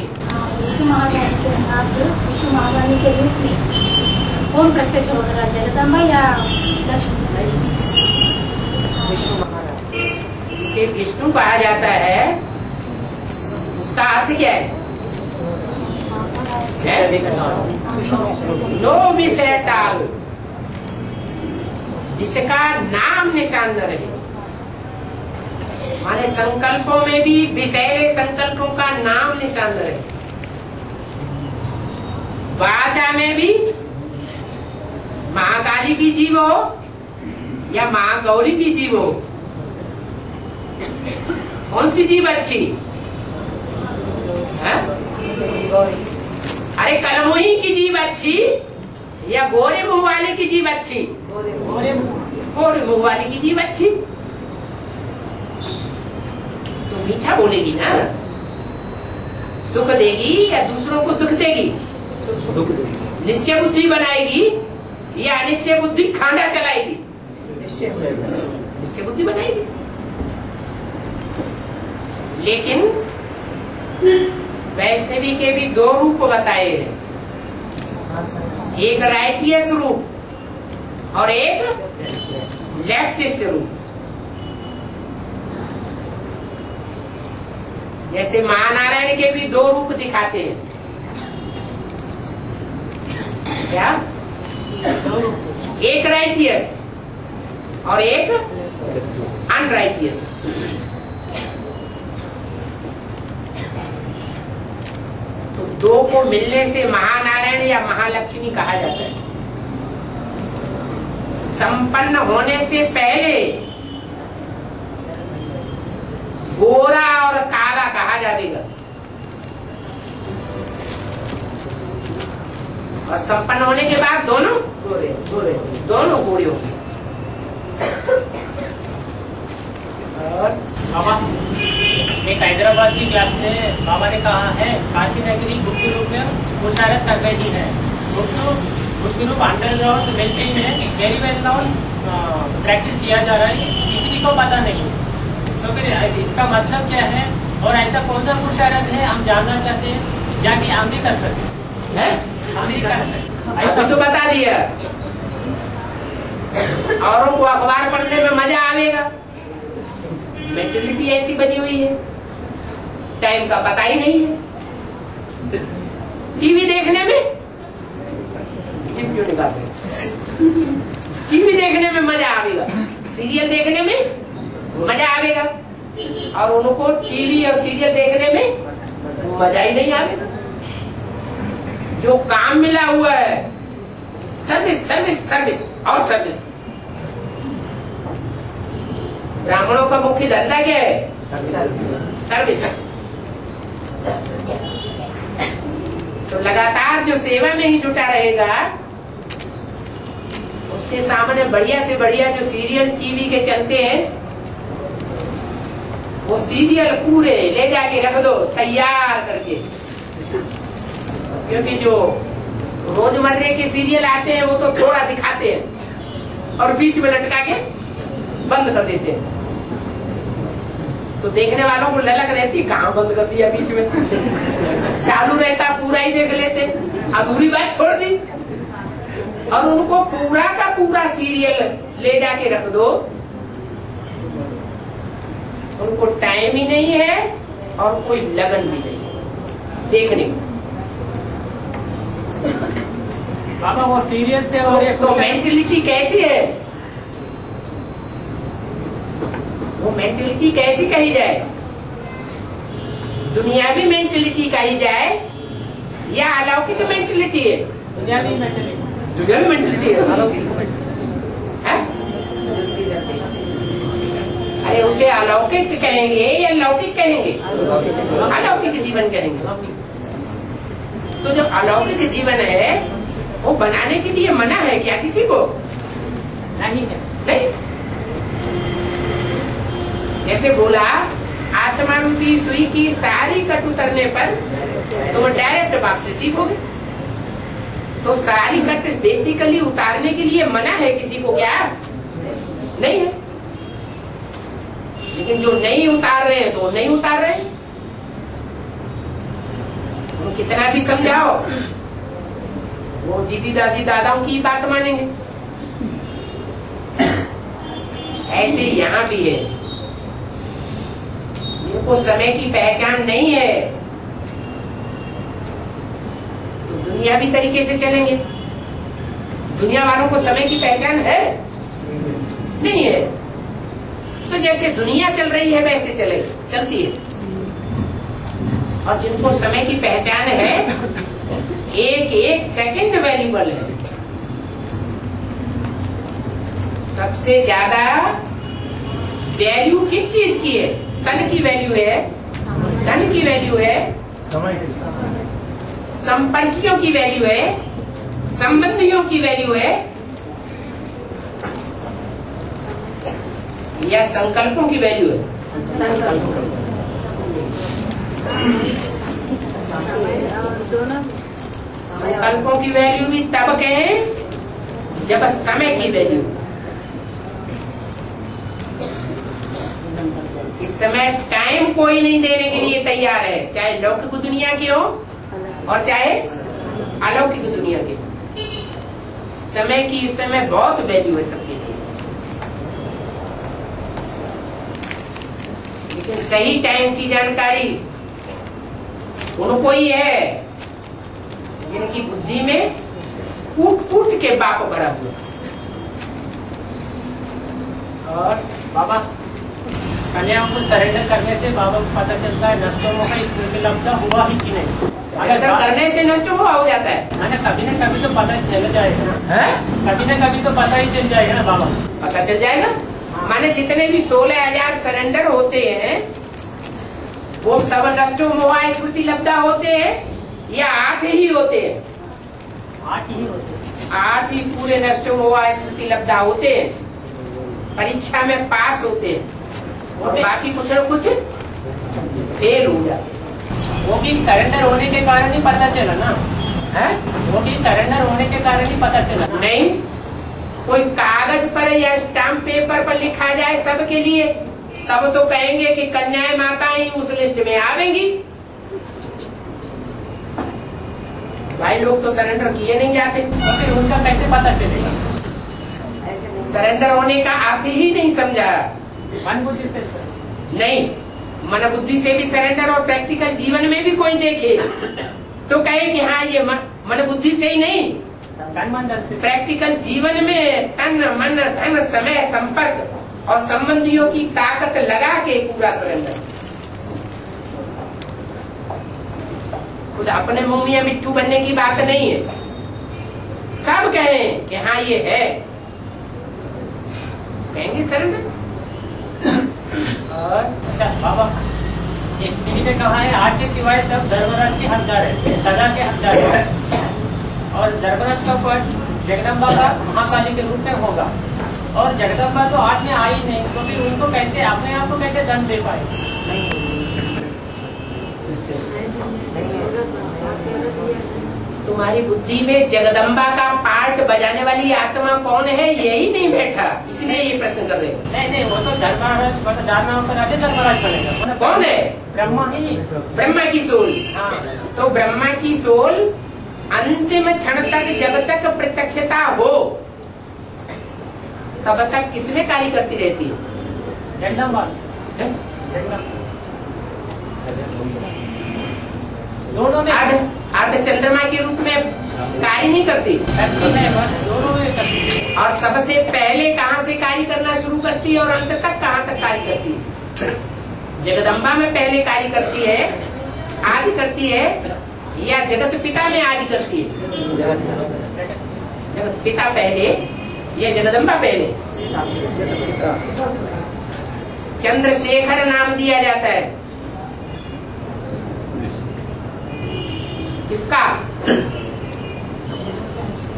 विश्व महारानी के साथ विश्व महारानी के रूप में कौन प्रत्यक्ष होगा, जगदम्बा या लक्ष्मी? विष्णु महाराज जिसे विष्णु कहा जाता है उसका अर्थ क्या है? नो विषय टाल, जिसका नाम निशान न रहे। माने संकल्पों में भी विषैले संकल्पों का नाम निशान न रहे। वाचा में भी महाकाली की जीव हो या महागौरी की जीव हो, कौन सी जीव अच्छी है? अरे कलमोही की जीव अच्छी या गोरे मुंह वाले की जीव अच्छी? गोरे मुंह वाले की जीव अच्छी। तो मीठा बोलेगी ना, सुख देगी या दूसरों को दुख देगी? निश्चय बुद्धि बनाएगी या अनिश्चय बुद्धि खांडा चलाएगी? निश्चय बुद्धि बनाएगी। लेकिन वैष्णवी के भी दो रूप बताए हैं, एक राइटियस रूप और एक लेफ्टिस्ट रूप। जैसे महानारायण के भी दो रूप दिखाते हैं। क्या? एक राइटियस और एक अनराइटियस। तो दो को मिलने से महानारायण या महालक्ष्मी कहा जाता है। संपन्न होने से पहले गोरा और काला कहा जाएगा और संपन्न होने के बाद दोनों गोरे दोनों गोरे होंगे। और बाबा एक हैदराबाद की क्लास में बाबा ने कहा है काशी नगरी गुप्त रूप में मुशारत कर रही है। गुप्त रूप अंडरग्राउंड मेडिसिन में वेरी वेल नाउन प्रैक्टिस किया जा रहा है, किसी को पता नहीं। तो फिर इसका मतलब क्या है और ऐसा कौन सा मुशारत है हम जानना चाहते हैं, जाके हम भी कर सकते है? हम भी कर सकते। ऐसा तो बता दिया। औरों को अखबार पढ़ने में मजा आवेगा, मेंटेलिटी ऐसी बनी हुई है, टाइम का पता ही नहीं है। टीवी देखने में क्यों निकालते? टीवी देखने में मजा आवेगा, सीरियल देखने में मजा आवेगा, और उनको टीवी और सीरियल देखने में मजा ही नहीं आवेगा। जो काम मिला हुआ है सर्विस सर्विस सर्विस और सर्विस। ब्राह्मणों का मुख्य धंधा क्या है? सर्विस। तो लगातार जो सेवा में ही जुटा रहेगा उसके सामने बढ़िया से बढ़िया जो सीरियल टीवी के चलते हैं वो सीरियल पूरे ले जाके रख दो तैयार करके, क्योंकि जो रोजमर्रे के सीरियल आते हैं वो तो थोड़ा दिखाते हैं और बीच में लटका के बंद कर देते हैं। तो देखने वालों को ललक रहती, कहाँ बंद कर दिया बीच में, चालू रहता पूरा ही देख लेते, अधूरी बात छोड़ दी। और उनको पूरा का पूरा सीरियल ले जाके रख दो, उनको टाइम ही नहीं है और कोई लगन भी नहीं देखने को। बाबा वो सीरियल से और एक तो मेंटेलिटी कैसी है? वो मेंटेलिटी कैसी कही जाए? दुनियावी मेंटेलिटी कही जाए या अलौकिक मेंटेलिटी है? दुनियावी मेंटेलिटी दुनियावी मेंटेलिटी है। अरे उसे अलौकिक कहेंगे या लौकिक कहेंगे? अलौकिक जीवन कहेंगे। तो जो अलौकिक जीवन है वो बनाने के लिए मना है क्या किसी को? नहीं है। नहीं, जैसे बोला आत्मा रूपी सुई की सारी कट उतरने पर तुम डायरेक्ट बाप से सीखोगे। तो सारी कट बेसिकली उतारने के लिए मना है किसी को क्या? नहीं है। लेकिन जो नहीं उतार रहे हैं तो नहीं उतार रहे हैं। तुम कितना भी समझाओ वो दीदी दादी दादाओं की बात मानेंगे। ऐसे यहाँ भी है, जिनको समय की पहचान नहीं है तो दुनियावी तरीके से चलेंगे। दुनिया वालों को समय की पहचान है नहीं है, तो जैसे दुनिया चल रही है वैसे चलती है। और जिनको समय की पहचान है, एक एक सेकंड वैल्यूबल है। सबसे ज्यादा वैल्यू किस चीज की है? धन की वैल्यू है, धन की वैल्यू है, संपर्कियों की वैल्यू है, संबंधियों की वैल्यू है, या संकल्पों की वैल्यू है? संकल्पों की वैल्यू भी तब कहें जब समय की वैल्यू। इस समय टाइम कोई नहीं देने के लिए तैयार है, चाहे लौकिक दुनिया की हो और चाहे अलौकिक दुनिया की। समय की इस समय बहुत वैल्यू है सबके लिए, लेकिन सही टाइम की जानकारी उनको ही है जिनकी बुद्धि में फूट फूट के बाप भरा हुआ। और बाबा कल्याण को सरेंडर करने से बाबा को पता चलता है नष्ट मोह इसमें लब्ध हुआ ही कि नहीं। सरेंडर करने से नष्ट हुआ हो जाता है। कभी न कभी तो पता चल जाएगा ना, कभी न कभी तो पता ही चल जाएगा ना बाबा। पता चल जाएगा माने जितने भी 16,000 सरेंडर होते हैं वो सब नष्ट मोह स्मृति लब्धा होते हैं या 8 ही होते हैं? 8 ही होते हैं। 8 ही पूरे नष्ट मोह स्मृति लब्धा होते हैं, परीक्षा में पास होते हैं, और बाकी कुछ न कुछ फेल हो जाते हैं। वो भी सरेंडर होने के कारण ही पता चला ना है? वो भी सरेंडर होने के कारण ही पता चला। नहीं, कोई कागज पर या स्टाम्प पेपर पर लिखा जाए सबके लिए तब तो कहेंगे कि कन्याएं माताएं उस लिस्ट में आवेंगी। भाई लोग तो सरेंडर किए नहीं जाते, तो फिर उनका कैसे पता चलेगा? सरेंडर होने का अर्थ ही नहीं समझा। मन बुद्धि से नहीं, मन बुद्धि से भी सरेंडर, और प्रैक्टिकल जीवन में भी कोई देखे तो कहे कि हाँ ये मन बुद्धि से ही नहीं, तन मन धन से। प्रैक्टिकल जीवन में तन मन धन समय संपर्क और संबंधियों की ताकत लगा के पूरा सरेंडर। खुद अपने मुंह में मिट्टू बनने की बात नहीं है, सब कहें कि हाँ ये है, कहेंगे सरेंडर। और अच्छा बाबा, एक सीढ़ी में कहा है आठ के सिवाय सब धर्मराज के हकदार है, सदा के हकदार है, और धर्मराज का पद जगदम्बा का महाकाली के रूप में होगा, और जगदम्बा तो आठ में आई नहीं, तो फिर उनको कैसे अपने आप को कैसे दंड दे पाए? तुम्हारी बुद्धि में जगदम्बा का पार्ट बजाने वाली आत्मा कौन है यही नहीं बैठा, इसलिए ये प्रश्न कर रहे हैं। नहीं नहीं, वो तो धर्मराज जानना होकर आगे धर्मराज बनेगा। कौन है? ब्रह्मा ही, ब्रह्मा की सोल। हाँ। तो ब्रह्मा की सोल अंतिम क्षण तक जब तक प्रत्यक्षता हो तब तक किसमें कार्य करती रहती है? जगदम्बा। हैं? दोनों में अर्ध चंद्रमा के रूप में कार्य नहीं करती, दोनों में करती है। और सबसे पहले कहाँ से कार्य करना शुरू करती है और अंत तक कहाँ तक कार्य करती है? जगदम्बा में पहले कार्य करती है, आदि करती है, या जगत पिता में आदि करती है? जगत पिता पहले या जगदम्बा पहले? चंद्रशेखर नाम दिया जाता है किसका?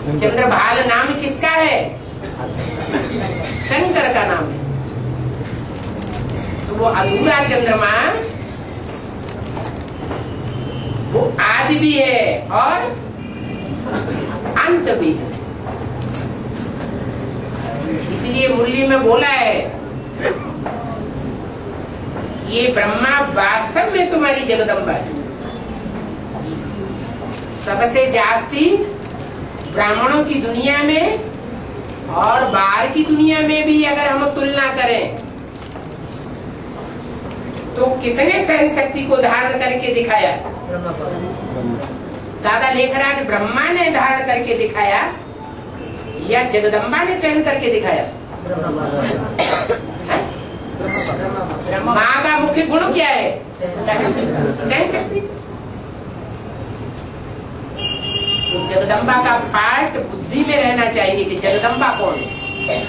चंद्रभाल नाम किसका है? शंकर का नाम है। तो तो वो अधूरा चंद्रमा वो आदि भी है और अंत भी है। इसलिए मुरली में बोला है ये ब्रह्मा वास्तव में तुम्हारी जगदम्बा है। सबसे जास्ती ब्राह्मणों की दुनिया में और बाहर की दुनिया में भी अगर हम तुलना करें तो किसने सहन शक्ति को धारण करके दिखाया? दादा लेखराज ब्रह्मा ने धारण करके दिखाया या जगदम्बा ने सहन करके दिखाया? माँ का मुख्य गुण क्या है? सहन शक्ति। तो जगदम्बा का पार्ट बुद्धि में रहना चाहिए कि जगदम्बा कौन है।